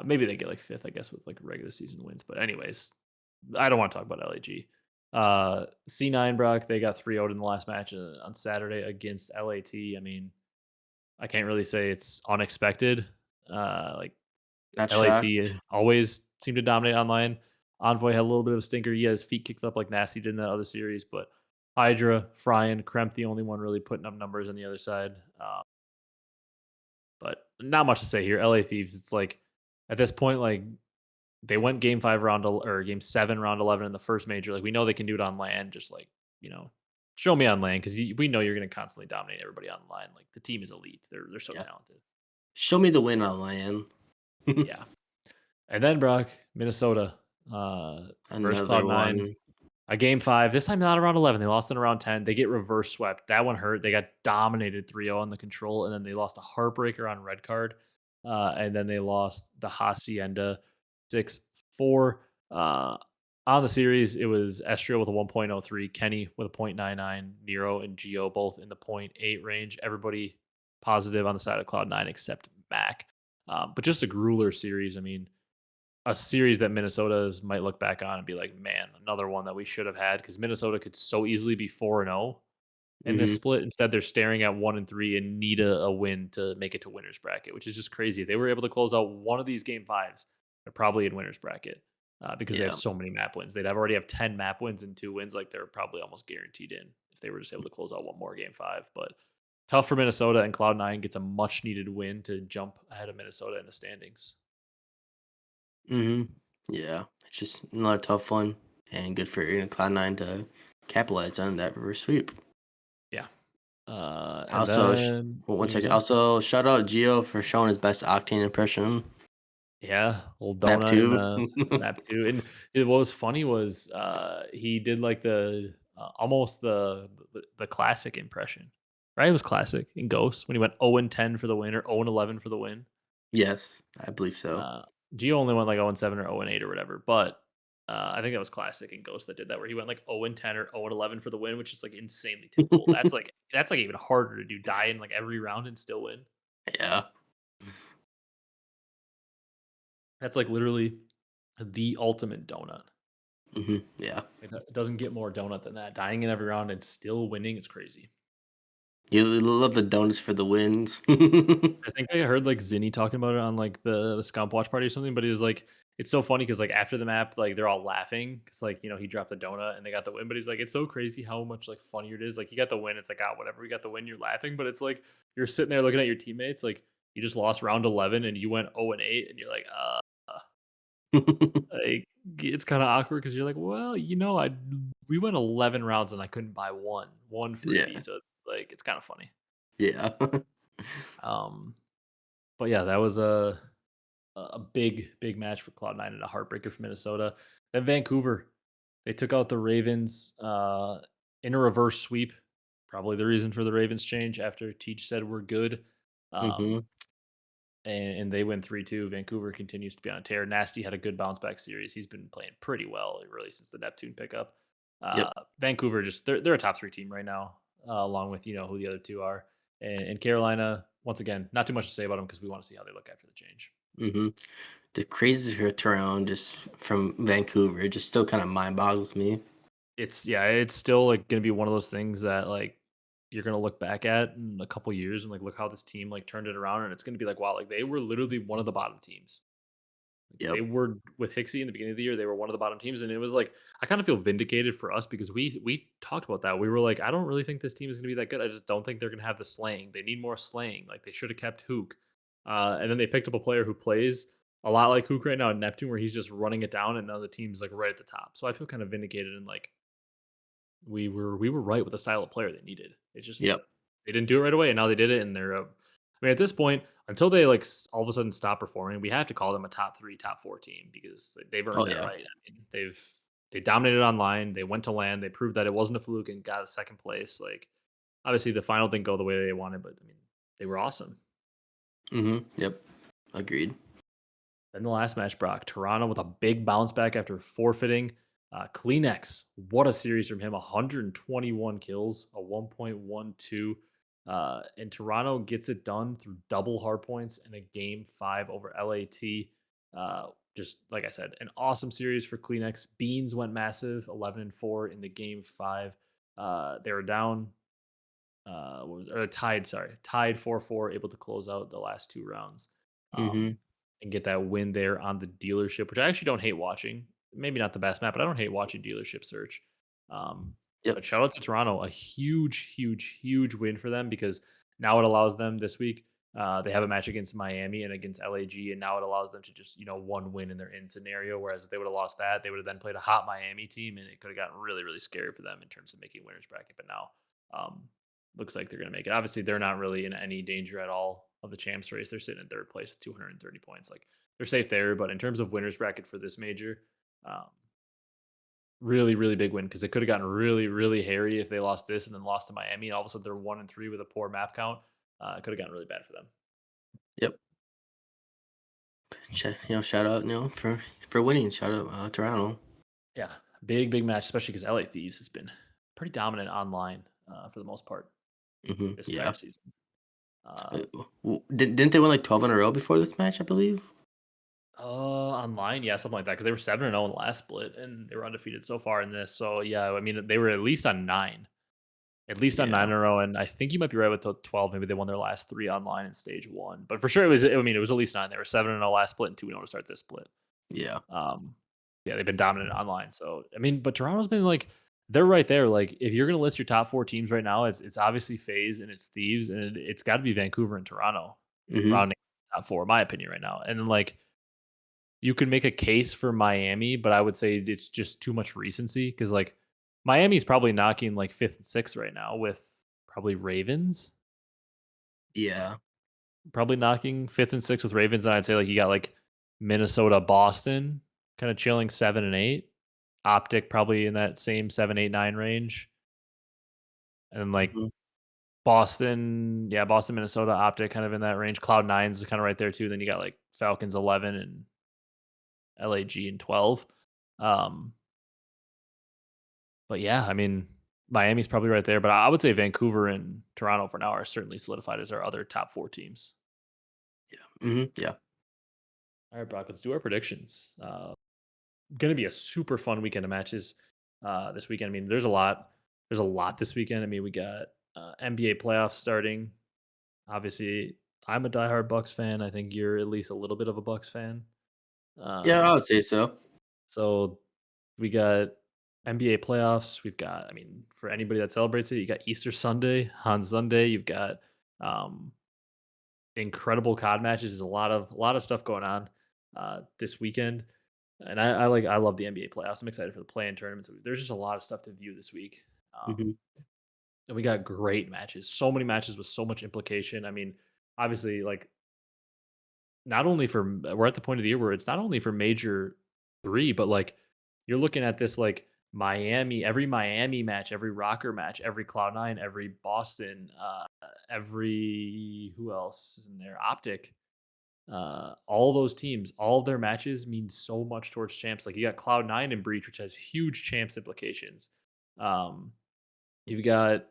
Maybe they get like fifth, I guess, with like regular season wins. But anyways, I don't want to talk about LAG. C9 Brock, they got 3-0 in the last match on Saturday against LAT. I mean, I can't really say it's unexpected. Like Not shocked. LAT always seem to dominate online. Envoy had a little bit of a stinker. He had his feet kicked up like Nasty did in that other series, but Hydra, Fryan, Kremp, the only one really putting up numbers on the other side. But not much to say here. LA Thieves, it's like at this point, like they went game 7 round 11 in the first major. Like we know they can do it on land. Just like show me on land because we know you're going to constantly dominate everybody online. Like the team is elite. They're so Yeah. talented. Show me the win on land. Yeah. And then Brock, Minnesota, versus Another Cloud9. one. A game 5. This time not around 11. They lost in around 10. They get reverse swept. That one hurt. They got dominated 3-0 on the control, and then they lost a heartbreaker on red card. And then they lost the Hacienda 6-4. On the series, it was Estrio with a 1.03, Kenny with a 0.99, Nero and Geo both in the 0.8 range. Everybody positive on the side of Cloud9 except Mac. But just a grueler series. I mean, a series that Minnesota's might look back on and be like, man, another one that we should have had because Minnesota could so easily be 4-0 in this Mhm. split. Instead, they're staring at 1-3 and need a win to make it to winners bracket, which is just crazy. If they were able to close out one of these game fives, they're probably in winners bracket because they have Yeah. so many map wins. They'd have already have 10 map wins and 2 wins. Like they're probably almost guaranteed in if they were just able to close out one more game five. But tough for Minnesota, and Cloud9 gets a much needed win to jump ahead of Minnesota in the standings. Mhm. Yeah. It's just another tough one, and good for Cloud9 to capitalize on that reverse sweep. Yeah. And Also, then well, what one are you second. gonna say? Also, shout out Gio for showing his best Octane impression. Yeah, old Map donut in 2. map two. And what was funny was he did like the almost the classic impression. Right? It was classic in Ghost when he went 0-10 for the win or 0-11 for the win. Yes, I believe so. Uh Gio only went like 0-7 or 0-8 or whatever, but I think that was classic in Ghost that did that where he went like 0-10 or 0-11 for the win, which is like insanely typical. That's like even harder to do, die in like every round and still win. Yeah. That's like literally the ultimate donut. Yeah. It doesn't get more donut than that. Dying in every round and still winning is crazy. You love the donuts for the wins. I think I heard like Zinni talking about it on like the Scump watch party or something, but he was like, it's so funny because like after the map, like they're all laughing because like he dropped the donut and they got the win, but he's like, it's so crazy how much like funnier it is. Like you got the win, it's like whatever, we got the win, you're laughing, but it's like you're sitting there looking at your teammates, like you just lost round 11 and you went 0-8, and you're like it's kind of awkward because you're like, well, I we went 11 rounds and I couldn't buy one freebie, Yeah. so like it's kind of funny. Yeah. Um, but yeah, that was a big match for Cloud9 and a heartbreaker for Minnesota. Then Vancouver, they took out the Ravens in a reverse sweep. Probably the reason for the Ravens change after Teach said we're good. Mhm. Um, and they win 3-2. Vancouver continues to be on a tear. Nasty had a good bounce back series. He's been playing pretty well really since the Neptune pickup. Yep. Vancouver just they're a top three team right now, along with who the other two are. And Carolina, once again, not too much to say about them because we want to see how they look after the change. Mhm. The crazy turnaround just from Vancouver, it just still kinda mind boggles me. It's still like gonna be one of those things that like you're gonna look back at in a couple years and like look how this team like turned it around, and it's gonna be like wow, like they were literally one of the bottom teams. They Yep. were with Hixie in the beginning of the year. They were one of the bottom teams, and it was like I kind of feel vindicated for us because we talked about that. We were like, I don't really think this team is going to be that good. I just don't think they're going to have the slaying. They need more slaying. Like they should have kept Huke, and then they picked up a player who plays a lot like Huke right now in Neptune, where he's just running it down, and now the team's like right at the top. So I feel kind of vindicated and like we were right with the style of player they needed. It's just Yep. they didn't do it right away, and now they did it, and they're. I mean, at this point, until they like all of a sudden stop performing, we have to call them a top three, top four team because they've earned Oh, that yeah. right. I mean, they dominated online. They went to land. They proved that it wasn't a fluke and got a second place. Like obviously, the final didn't go the way they wanted, but I mean, they were awesome. Yep. Agreed. Then the last match, Brock, Toronto with a big bounce back after forfeiting. Kleenex, what a series from him. 121 kills, a 1.12. And Toronto gets it done through double hard points in a game five over LAT. Just like I said, an awesome series for Kleenex. Beans went massive, 11-4 in the game five. They were down, tied, sorry, tied 4-4, able to close out the last two rounds. Um, Mhm. and get that win there on the dealership, which I actually don't hate watching. Maybe not the best map, but I don't hate watching dealership search. Um, Yep. but shout out to Toronto, a huge win for them because now it allows them this week. They have a match against Miami and against LAG, and now it allows them to just one win in their in scenario. Whereas if they would have lost that, they would have then played a hot Miami team, and it could have gotten really scary for them in terms of making winners bracket. But now, um, looks like they're going to make it. Obviously, they're not really in any danger at all of the champs race. They're sitting in third place with 230 points. Like they're safe there. But in terms of winners bracket for this major, um, really big win because it could have gotten really hairy if they lost this and then lost to Miami. And all of a sudden, they're 1-3 with a poor map count. It could have gotten really bad for them. Yep. Shout out, for winning. Shout out, Toronto. Yeah, big match, especially because LA Thieves has been pretty dominant online for the most part this entire Yeah. season. Uh, Didn't they win like 12 in a row before this match? I believe. Online, yeah, something like that, because they were 7-0 in the last split, and they were undefeated so far in this. So yeah, I mean, they were at least on 9. At least on 9 Yeah. in a row, and I think you might be right with the 12. Maybe they won their last 3 online in stage 1, but for sure I mean, it was at least 9. They were 7-0 last split and 2-0 to start this split. Yeah. Um, yeah, they've been dominant online. So I mean, but Toronto's been like they're right there. Like if you're gonna list your top 4 teams right now, it's obviously FaZe and it's Thieves, and it's got to be Vancouver and Toronto Hmm. rounding top 4, in my opinion, right now. And then like you could make a case for Miami, but I would say it's just too much recency because like Miami's probably knocking like 5th and 6th right now with probably Ravens. Yeah. Probably knocking 5th and 6th with Ravens, and I'd say, like, you got, like, Minnesota, Boston kinda chilling 7 and 8. OpTic probably in that same 7, 8, 9 range, and then, like, Hmm. Boston yeah, Boston, Minnesota, OpTic kind of in that range. Cloud9's kinda right there too, then you got, like, Falcons 11 and LAG in 12. Um, but yeah, I mean, Miami's probably right there, but I would say Vancouver and Toronto for now are certainly solidified as our other top 4 teams. Yeah. Hmm. Yeah. Alright, Brock, let's do our predictions. Gonna be a super fun weekend of matches this weekend. I mean, there's a lot. There's a lot this weekend. I mean, we got NBA playoffs starting. Obviously, I'm a diehard Bucks fan. I think you're at least a little bit of a Bucks fan. Yeah, I Um, would say so. so we got NBA playoffs. We've got, I mean, for anybody that celebrates it, you got Easter Sunday on Sunday. You've got um, incredible COD matches. There's a lot of stuff going on this weekend. And I love the NBA playoffs. I'm excited for the play-in tournaments. There's just a lot of stuff to view this week. Hmm. And we got great matches. So many matches with so much implication. I mean, obviously, like not only for we're at the point of the year where it's not only for major 3, but like you're looking at this like every Miami match, every Rocker match, every Cloud9, every Boston, every who else is in there? OpTic. All those teams, all of their matches mean so much towards champs. Like you got Cloud9 and Breach, which has huge champs implications. Um, you've got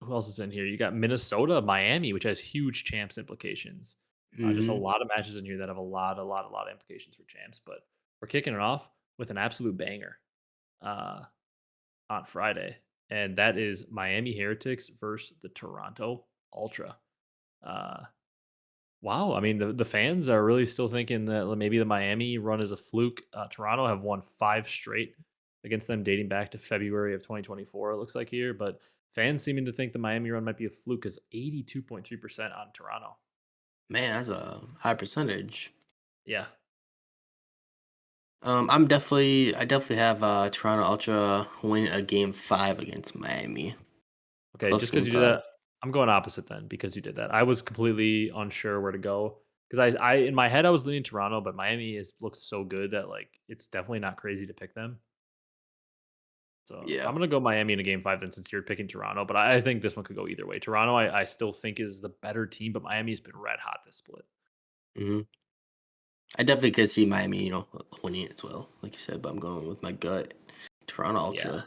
who else is in here? You got Minnesota, Miami, which has huge champs implications. Just a Hmm. lot of matches in here that have a lot of implications for champs. But we're kicking it off with an absolute banger uh, on Friday, and that is Miami Heretics versus the Toronto Ultra. Uh, Wow, I mean, the fans are really still thinking that maybe the Miami run is a fluke. Toronto have won 5 straight against them dating back to February of 2024, it looks like here, but fans seeming to think the Miami run might be a fluke is 82.3% on Toronto. Man, that's a high percentage. Yeah. I definitely have Toronto Ultra win a game 5 against Miami. Okay, Close just because game you did 5. that, I'm going opposite then because you did that. I was completely unsure where to go because I in my head I was leaning Toronto, but Miami is looks so good that like it's definitely not crazy to pick them. So I'm Yeah. gonna go Miami in a game 5 then since you're picking Toronto, but I think this one could go either way. Toronto, I still think is the better team, but Miami's been red hot this split. Hmm. I definitely could see Miami, winning as well, like you said, but I'm going with my gut. Toronto Yeah. Ultra.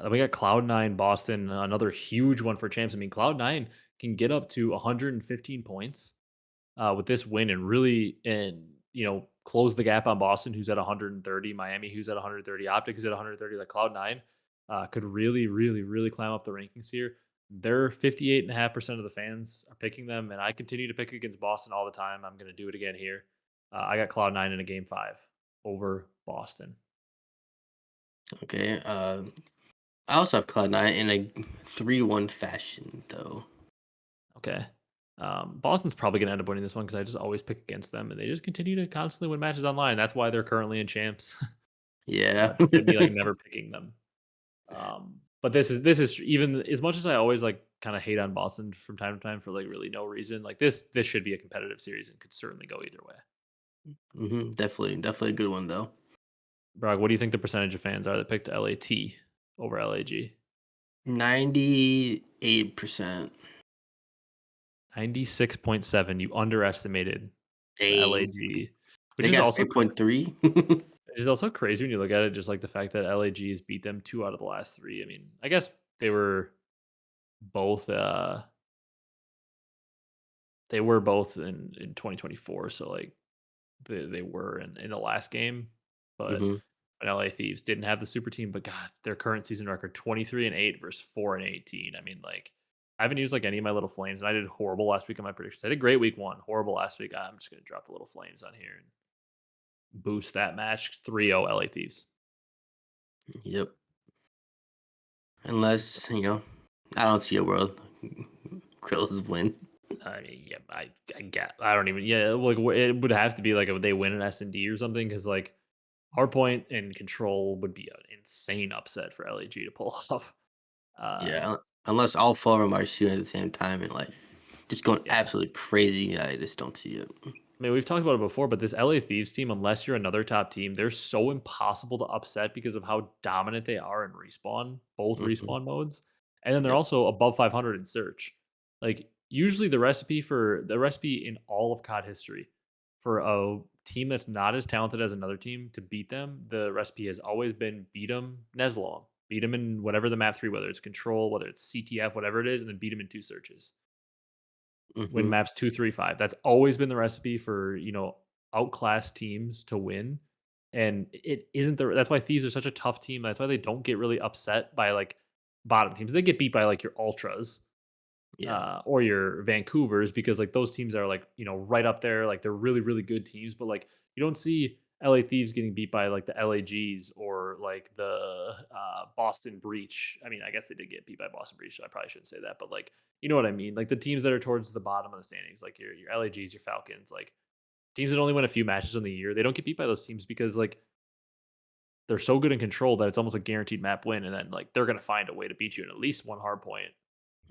Then we got Cloud9 Boston, another huge one for champs. I mean, Cloud9 can get up to 115 points with this win and really close the gap on Boston, who's at 130, Miami, who's at 130, OpTic, who's at 130. Like Cloud9 could really, really, really climb up the rankings here. They're 58.5% of the fans are picking them, and I continue to pick against Boston all the time. I'm going to do it again here. I got Cloud9 in a game 5 over Boston. Okay. I also have Cloud9 in a 3-1 fashion, though. Okay. Boston's probably going to end up winning this one because I just always pick against them, and they just continue to constantly win matches online. That's why they're currently in champs, Yeah. despite me like never picking them. But this is even as much as I always like kind of hate on Boston from time to time for like really no reason. Like this should be a competitive series and could certainly go either way. Definitely a good one, though. Brock, what do you think the percentage of fans are that picked LAT over LAG? 98%. 96.7. You underestimated the Dang. LAG, which They is got also 3.3. it's also crazy when you look at it. Just like the fact that LAG has beat them 2 out of the last 3. I mean, I guess they were both They were both in 2024, so, like, they were in the last game, but Mhm. LA Thieves didn't have the super team, but god, their current season record 23-8 versus 4-18. I mean, like, I haven't used like any of my little flames, and I did horrible last week on my predictions. I did great week one, horrible last week. I'm just gonna drop the little flames on here and boost that match 3-0 LA Thieves. Yep. Unless, I don't see a world Krills win. I mean, yeah, I get. I don't even. Yeah, like it would have to be like if they win an S&D or something, because like hardpoint and control would be an insane upset for LAG to pull off. Uh, Yeah, unless all 4 of them are shooting at the same time and, like, just going yeah. absolutely crazy, I just don't see it. I mean, we've talked about it before, but this LA Thieves team, unless you're another top team, they're so impossible to upset because of how dominant they are in respawn, both Mhm. respawn modes. And then they're Yep. also above 500 in search. Like, usually the recipe in all of COD history for a team that's not as talented as another team to beat them, the recipe has always been beat them, Neslo 'em, beat them in whatever the map three, whether it's control, whether it's CTF, whatever it is, and then beat them in two searches. Win Mhm. maps 2, 3, 5. That's always been the recipe for, outclassed teams to win. And it isn't the that's why Thieves are such a tough team. That's why they don't get really upset by like bottom teams. They get beat by like your Ultras, Yeah. or your Vancouvers because like those teams are like, right up there. Like they're really, really good teams. But like you don't see LA Thieves getting beat by like the LAGs or like the Boston Breach. I mean, I guess they did get beat by Boston Breach, so I probably shouldn't say that. But like, you know what I mean? Like the teams that are towards the bottom of the standings, like your LAGs, your Falcons, like teams that only win a few matches in the year, they don't get beat by those teams because like they're so good in control that it's almost a guaranteed map win. And then like they're gonna find a way to beat you in at least one hard point,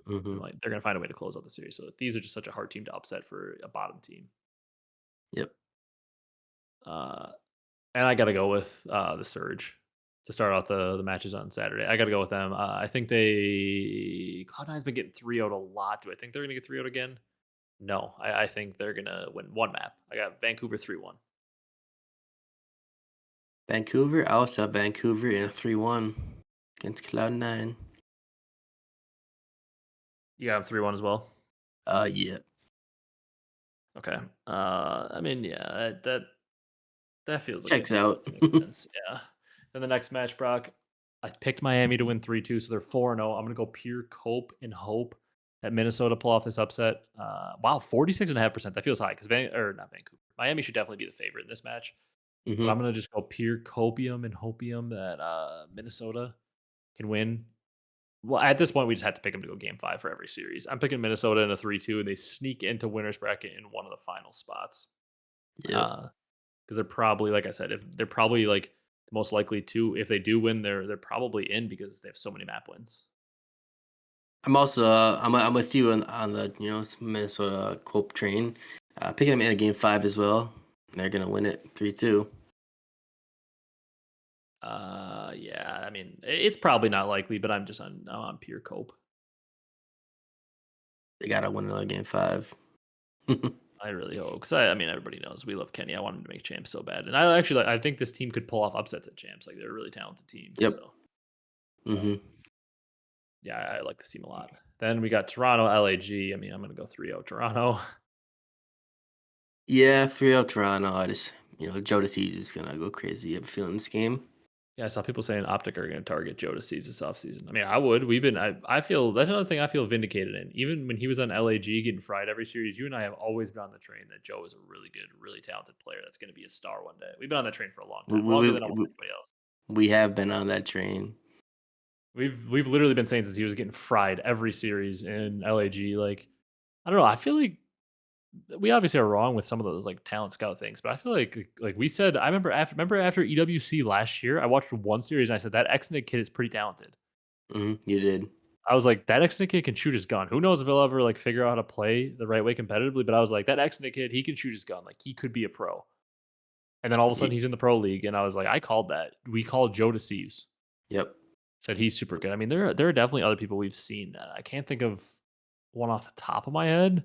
and Mhm. like they're gonna find a way to close out the series. So these are just such a hard team to upset for a bottom team. Yep. Uh, and I got to go with the Surge to start off the matches on Saturday. I got to go with them. I think they Cloud9's been getting 3-0'd a lot. Do I think they're gonna get 3-0'd again? No, I think they're gonna win one map. I got Vancouver 3-1. Vancouver, I also have Vancouver in a 3-1 against Cloud9. You got them 3-1 as well. Yeah. Okay. I mean, yeah, that feels like Checks it out. makes sense. Yeah. Then the next match, Brock, I picked Miami to win 3-2, so they're 4-0. I'm gonna go pure cope and hope that Minnesota pull off this upset. Wow, 46.5%. That feels high because or not Vancouver. Miami should definitely be the favorite in this match. But I'm Mhm. gonna just go pure copium and hopium that Minnesota can win. Well, at this point, we just had to pick them to go game five for every series. I'm picking Minnesota in a 3-2, and they sneak into winner's bracket in one of the final spots. Yep. Because they're probably, like I said, if they're probably like the most likely to, if they do win, they're probably in because they have so many map wins. I'm also I'm with you on the Minnesota Cope train. Picking them in a game 5 as well. They're gonna win it 3-2. Yeah, I mean, it's probably not likely, but I'm on pure cope. They gotta win another game 5. I really hope because I mean, everybody knows we love Kenny. I want him to make champs so bad, and I actually I think this team could pull off upsets at champs. Like they're a really talented team. Yep. So Mhm. yeah, I like this team a lot. Then we got Toronto, LAG. I mean, I'm gonna go 3-0 Toronto. Yeah, 3-0 Toronto. I just Jodeci is gonna go crazy. I'm feeling this game. Yeah, I saw people saying OpTic are going to target Joe to Steves this offseason. I mean, I would. I feel that's another thing I feel vindicated in. Even when he was on LAG getting fried every series, you and I have always been on the train that Joe is a really good, really talented player that's going to be a star one day. We've been on that train for a long We time, we longer we, than almost we anybody else. we have been on that train. We've literally been saying since he was getting fried every series in LAG. Like, I don't know. I feel like we obviously are wrong with some of those like talent scout things, but I feel like we said I remember after EWC last year, I watched one series and I said that Exnid kid is pretty talented. You did. I was like, that Exnid kid can shoot his gun. Who knows if he'll ever like figure out how to play the right way competitively? But I was like, that Exnid kid, he can shoot his gun. Like he could be a pro. And then all of a sudden Y- he's in the pro league, and I was like, I called that. We called Joe Deceives. Yep. Said he's super good. I mean, there are definitely other people we've seen. I can't think of one off the top of my head,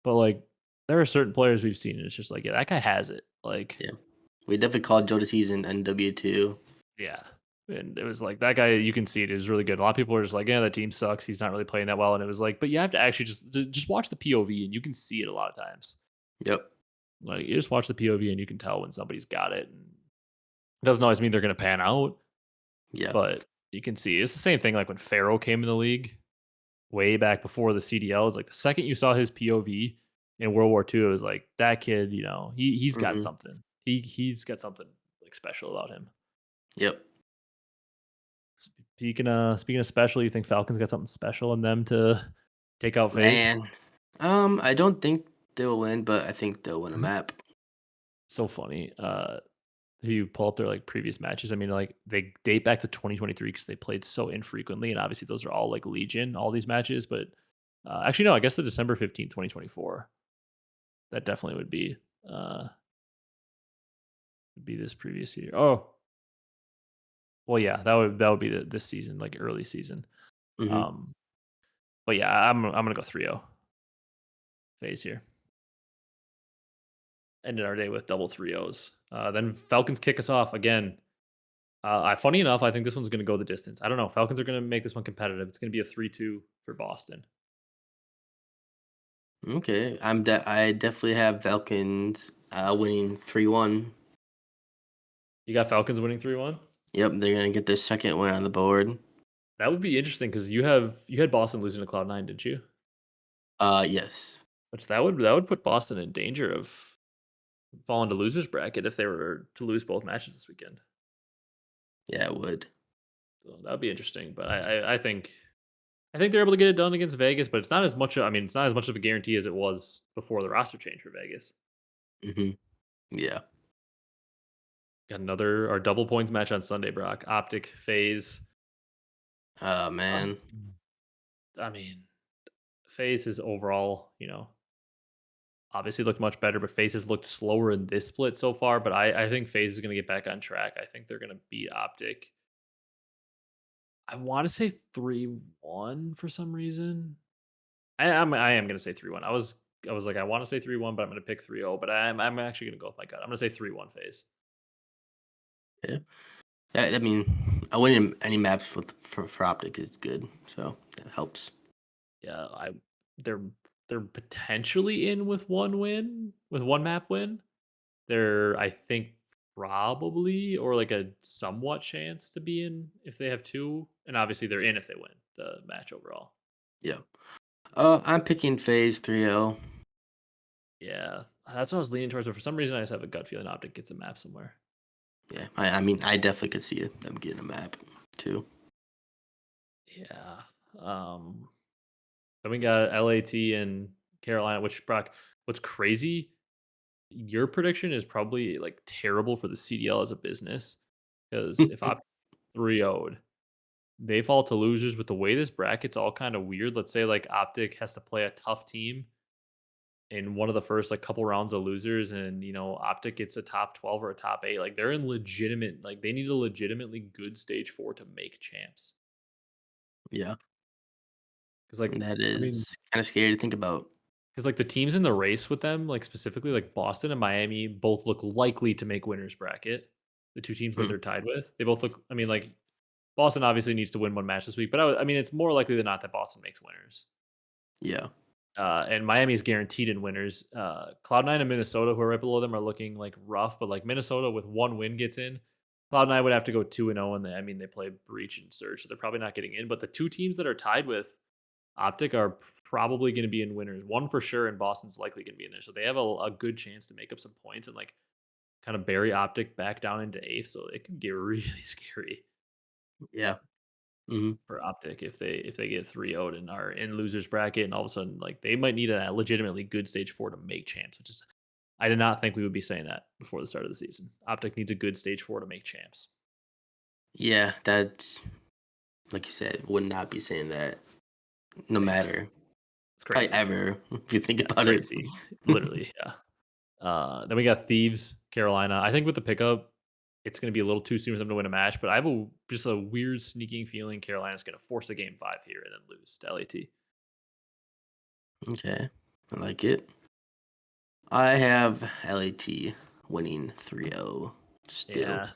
but like there are certain players we've seen, and it's just like, yeah, that guy has it. Like, Yeah. We definitely called Jodeci's in NW2. yeah. And it was like that guy, you can see it is really good. A lot of people are just like, yeah, that team sucks. He's not really playing that well. And it was like, but you have to actually just watch the POV and you can see it a lot of times. Yep. Like you just watch the POV and you can tell when somebody's got it. And it doesn't always mean they're going to pan out, Yeah. but you can see it's the same thing. Like when Pharaoh came in the league way back before the CDL, is like the second you saw his POV in World War II, it was like that kid. He's got Hmm. something. He's got something like special about him. Yep. Speaking of special, you think Falcons got something special in them to take out FaZe? Man. I don't think they'll win, but I think they'll win a map. So funny. If you pull up their like previous matches, I mean, like they date back to 2023 because they played so infrequently, and obviously those are all like Legion, all these matches. But actually, no, I guess the December 15th, 2024. That definitely would be this previous year. Oh, well, yeah, that would be this season, like early season. Hmm. Um, but yeah, I'm gonna go 3-0 phase here. Ended our day with double 3-0s. Then Falcons kick us off again. Funny enough, I think this one's going to go the distance. I don't know. Falcons are going to make this one competitive. It's going to be a 3-2 for Boston. Okay. I definitely have Falcons winning 3-1. You got Falcons winning 3-1. Yep, they're gonna get their second win on the board. That would be interesting because you had Boston losing to Cloud9, didn't you? Yes. Which that would put Boston in danger of falling to losers bracket if they were to lose both matches this weekend. Yeah, it would. So that would be interesting. But I think they're able to get it done against Vegas, but it's not as much. I mean, it's not as much of a guarantee as it was before the roster change for Vegas. Hmm. Yeah. Got another our double points match on Sunday, Brock. OpTic phase. Oh Uh, man. I mean, FaZe has overall, obviously looked much better, but FaZe has looked slower in this split so far. But I think FaZe is going to get back on track. I think they're going to beat OpTic. I want to say 3-1 for some reason. I am going to say 3-1. I was like I want to say 3-1, but I'm going to pick 3-0. But I'm actually going to go with my gut. I'm going to say 3-1 FaZe. Yeah. Yeah, I mean, I winning any maps for Optic is good, so that helps. Yeah, they're they're potentially in with one win, with one map win. They're, I think, probably or like a somewhat chance to be in if they have two, and obviously they're in if they win the match overall. Yeah. I'm picking Phase 3-0. Yeah, that's what I was leaning towards, but for some reason I just have a gut feeling Optic gets a map somewhere. Yeah, I mean, I definitely could see them getting a map too. Yeah. Then we got LAT and Carolina, which Brock, what's crazy, your prediction is probably like terrible for the CDL as a business because if Optic 3 0'd, they fall to losers with the way this bracket's all kind of weird. Let's say like OpTic has to play a tough team in one of the first like couple rounds of losers, and OpTic gets a top 12 or a top 8. Like they're in legitimate, like they need a legitimately good stage 4 to make champs. Yeah, Because like that I mean, is kind of scary to think about. because like the teams in the race with them, like specifically like Boston and Miami, both look likely to make winners bracket. The two teams that Mm, they're tied with, they both look. I mean, like Boston obviously needs to win one match this week, but I mean, it's more likely than not that Boston makes winners. yeah, And Miami is guaranteed in winners. Cloud9 and Minnesota, who are right below them, are looking like rough, but like Minnesota with one win gets in. Cloud9 would have to go 2-0, and I mean they play Breach and Surge, so they're probably not getting in. But the two teams that are tied with OpTic are probably going to be in winners. One for sure, and Boston's likely going to be in there, so they have a good chance to make up some points and like kind of bury OpTic back down into eighth. So it could get really scary yeah. Hmm. for OpTic if they get 3-0'd and are in losers bracket, and all of a sudden like they might need a legitimately good stage 4 to make champs, which is I did not think we would be saying that before the start of the season. OpTic needs a good stage 4 to make champs. Yeah, that, like you said, would not be saying that no Yeah, matter, it's probably crazy. ever, if you think Yeah, about it. crazy. Literally, yeah. Then we got Thieves, Carolina. I think with the pickup, it's going to be a little too soon for them to win a match, but I have just a weird sneaking feeling Carolina's going to force a game 5 here and then lose to LAT. Okay, I like it. I have LAT winning 3-0 still. Yeah,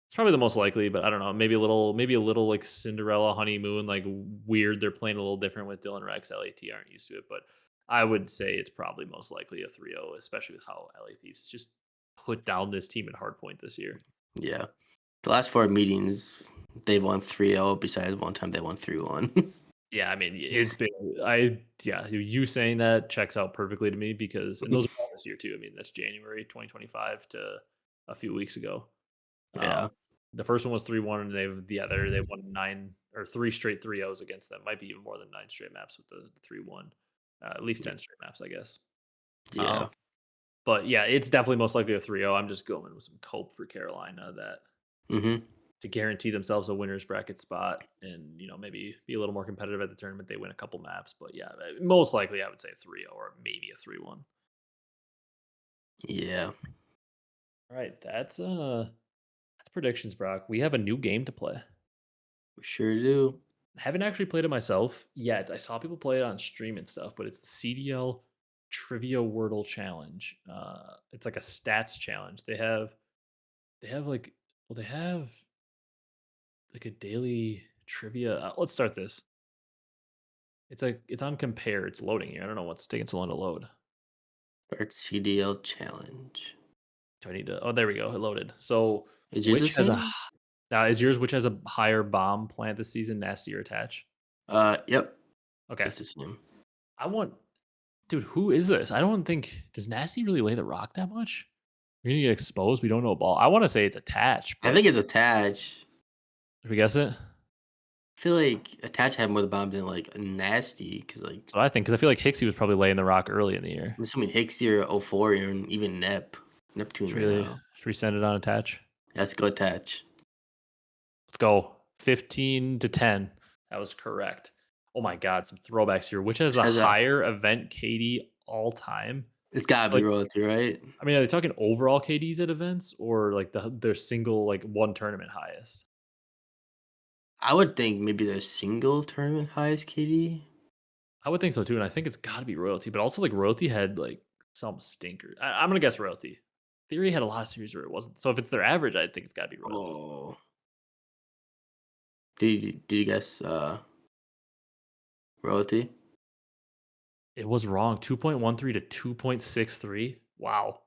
it's probably the most likely, but I don't know. Maybe a little like Cinderella honeymoon, like weird. They're playing a little different with Dylan Rex. LAT aren't used to it, but I would say it's probably most likely a 3-0, especially with how LA Thieves has just put down this team at hardpoint this year. Yeah. The last 4 meetings, they've won 3-0, besides one time they won 3-1. Yeah, I mean, it's been yeah, you saying that checks out perfectly to me because and those are all this year too. I mean, that's January 2025 to a few weeks ago. Um, Yeah. the first one was 3-1, and they won 9 or 3 straight 3-0s against them. Might be even more than 9 straight maps with the 3-1. At least 10 straight maps, I guess. Um, Yeah. but yeah, it's definitely most likely a 3-0. I'm just going with some cope for Carolina that Mhm. to guarantee themselves a winner's bracket spot and, maybe be a little more competitive at the tournament. They win a couple maps, but yeah, most likely I would say 3-0 or maybe a 3-1. Yeah. All right, that's predictions, Brock. We have a new game to play. We sure do. I haven't actually played it myself yet. I saw people play it on stream and stuff, but it's the CDL Trivia Wordle Challenge. It's like a stats challenge. They have like they have like a daily trivia. Let's start this. It's on compare. It's loading here. I don't know what's taking so long to load. Start CDL challenge. Do I need to? Oh, there we go. It loaded. So Is yours the which has a same? now is yours which has a higher bomb plant this season, nasty or attach? Yep. Okay. That's the same. I want dude, who is this? I don't think does Nasty really lay the rock that much? We're gonna get exposed. We don't know ball. I want to say it's attached, I but think it's attach. if we guess it, I feel like attach had more the bombs than like nasty, because like that's what I think. Because I feel like Hixie was probably laying the rock early in the year. I'm assuming Hicks or 04 and even Neptune right now. Should we send it on attach? Let's go attach. Let's go. 15-10. That was correct. Oh my god, some throwbacks here. Which has a Has a higher event KD all time? It's gotta be Like, royalty, right? I mean, are they talking overall KDs at events or like their single like one tournament highest? I would think maybe the single tournament highest KD. I would think so too, and I think it's got to be royalty, but also like royalty had like some stinker. I'm gonna guess royalty. Theory had a lot of series where it wasn't. So if it's their average, I think it's got to be royalty. Oh, did you guess royalty? It was wrong. 2.13 to 2.63. Wow,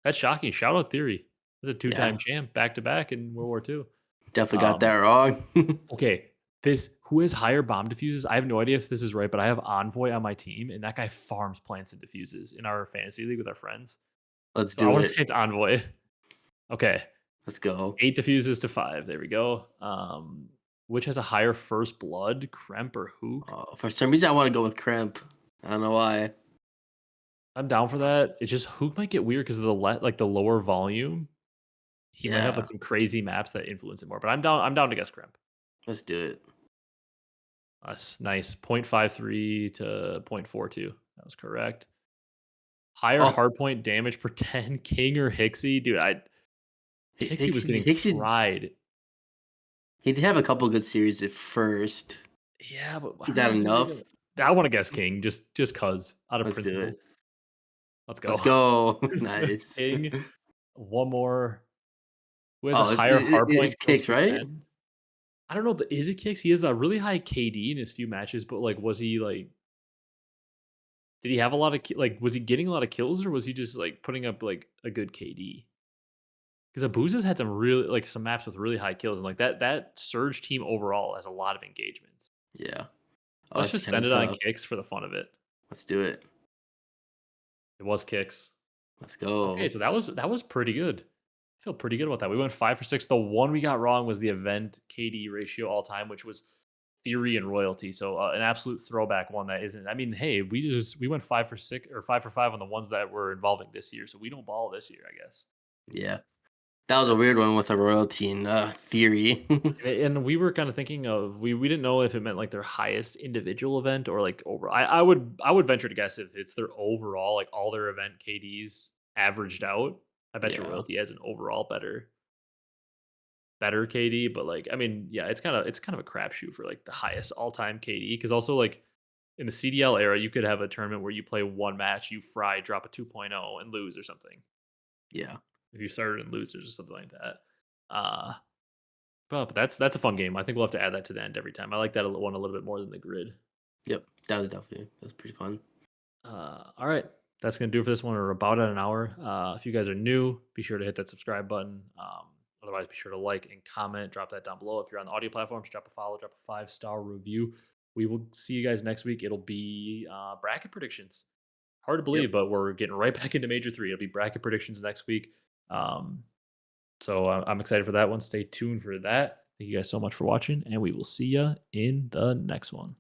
that's shocking. Shout out Theory. That's a two-time Yeah, champ back to back in World War II. definitely got that Um, wrong. okay, this who has higher bomb diffuses? I have no idea if this is right, but I have Envoy on my team, and that guy farms plants and diffuses in our fantasy league with our friends. Let's So I do want to say it. it's Envoy. Okay, Let's go. 8 diffuses to 5. There we go. Which has a higher first blood, Kremp or Huke? For some reason, I want to go with cramp. I don't know why. I'm down for that. It's just Huke might get weird because of the lower volume. He might have like Yeah, some crazy maps that influence it more. But I'm down to guess Kremp. let's do it. That's nice. 0.53 to 0.42. That was correct. Higher Oh, hardpoint damage per 10, King or Hixie? Dude, Hixie was getting Hickson. fried. He did have a couple good series at first. Yeah, but I Is don't know that if we're enough? gonna. I want to guess King just cause out of Let's do principle. it. Let's go. Let's go. That's Nice. King. One more. Who has a Oh, higher it's hardpoint kills kicks, per right? 10? I don't know. Is it kicks? He has a really high KD in his few matches, but like, was he like? Did he have a lot of like? Was he getting a lot of kills, or was he just like putting up like a good KD? Because Abuza's had some really like some maps with really high kills, and like that Surge team overall has a lot of engagements. Yeah. Oh, Let's that's just kind send of it on tough. kicks for the fun of it. Let's do it. It was kicks. Let's Okay, go. so that was pretty good. I feel pretty good about that. We went 5 for 6. The one we got wrong was the event KD ratio all time, which was theory and royalty. So an absolute throwback one that isn't. I mean, hey, we went 5 for 6 or 5 for 5 on the ones that were involving this year. So we don't ball this year, I guess. Yeah. That was a weird one with a royalty and theory. And we were kind of thinking of we didn't know if it meant like their highest individual event or like over. I would venture to guess if it's their overall like all their event KDs averaged out. I bet your Yeah. royalty has an overall better KD, but like I mean, yeah, it's kind of a crapshoot for like the highest all time KD because also like in the CDL era, you could have a tournament where you play one match, you fry, drop a 2.0 and lose or something. Yeah. If you started in losers or something like that. But that's a fun game. I think we'll have to add that to the end every time. I like that one a little bit more than the grid. Yep, that was pretty fun. All right. That's going to do it for this one. We're about at an hour. If you guys are new, be sure to hit that subscribe button. Otherwise, be sure to like and comment. Drop that down below. If you're on the audio platforms, drop a follow, drop a 5-star review. We will see you guys next week. It'll be bracket predictions. Hard to Yep. believe, but we're getting right back into Major 3. It'll be bracket predictions next week. I'm excited for that one. Stay tuned for that. Thank you guys so much for watching, and we will see you in the next one.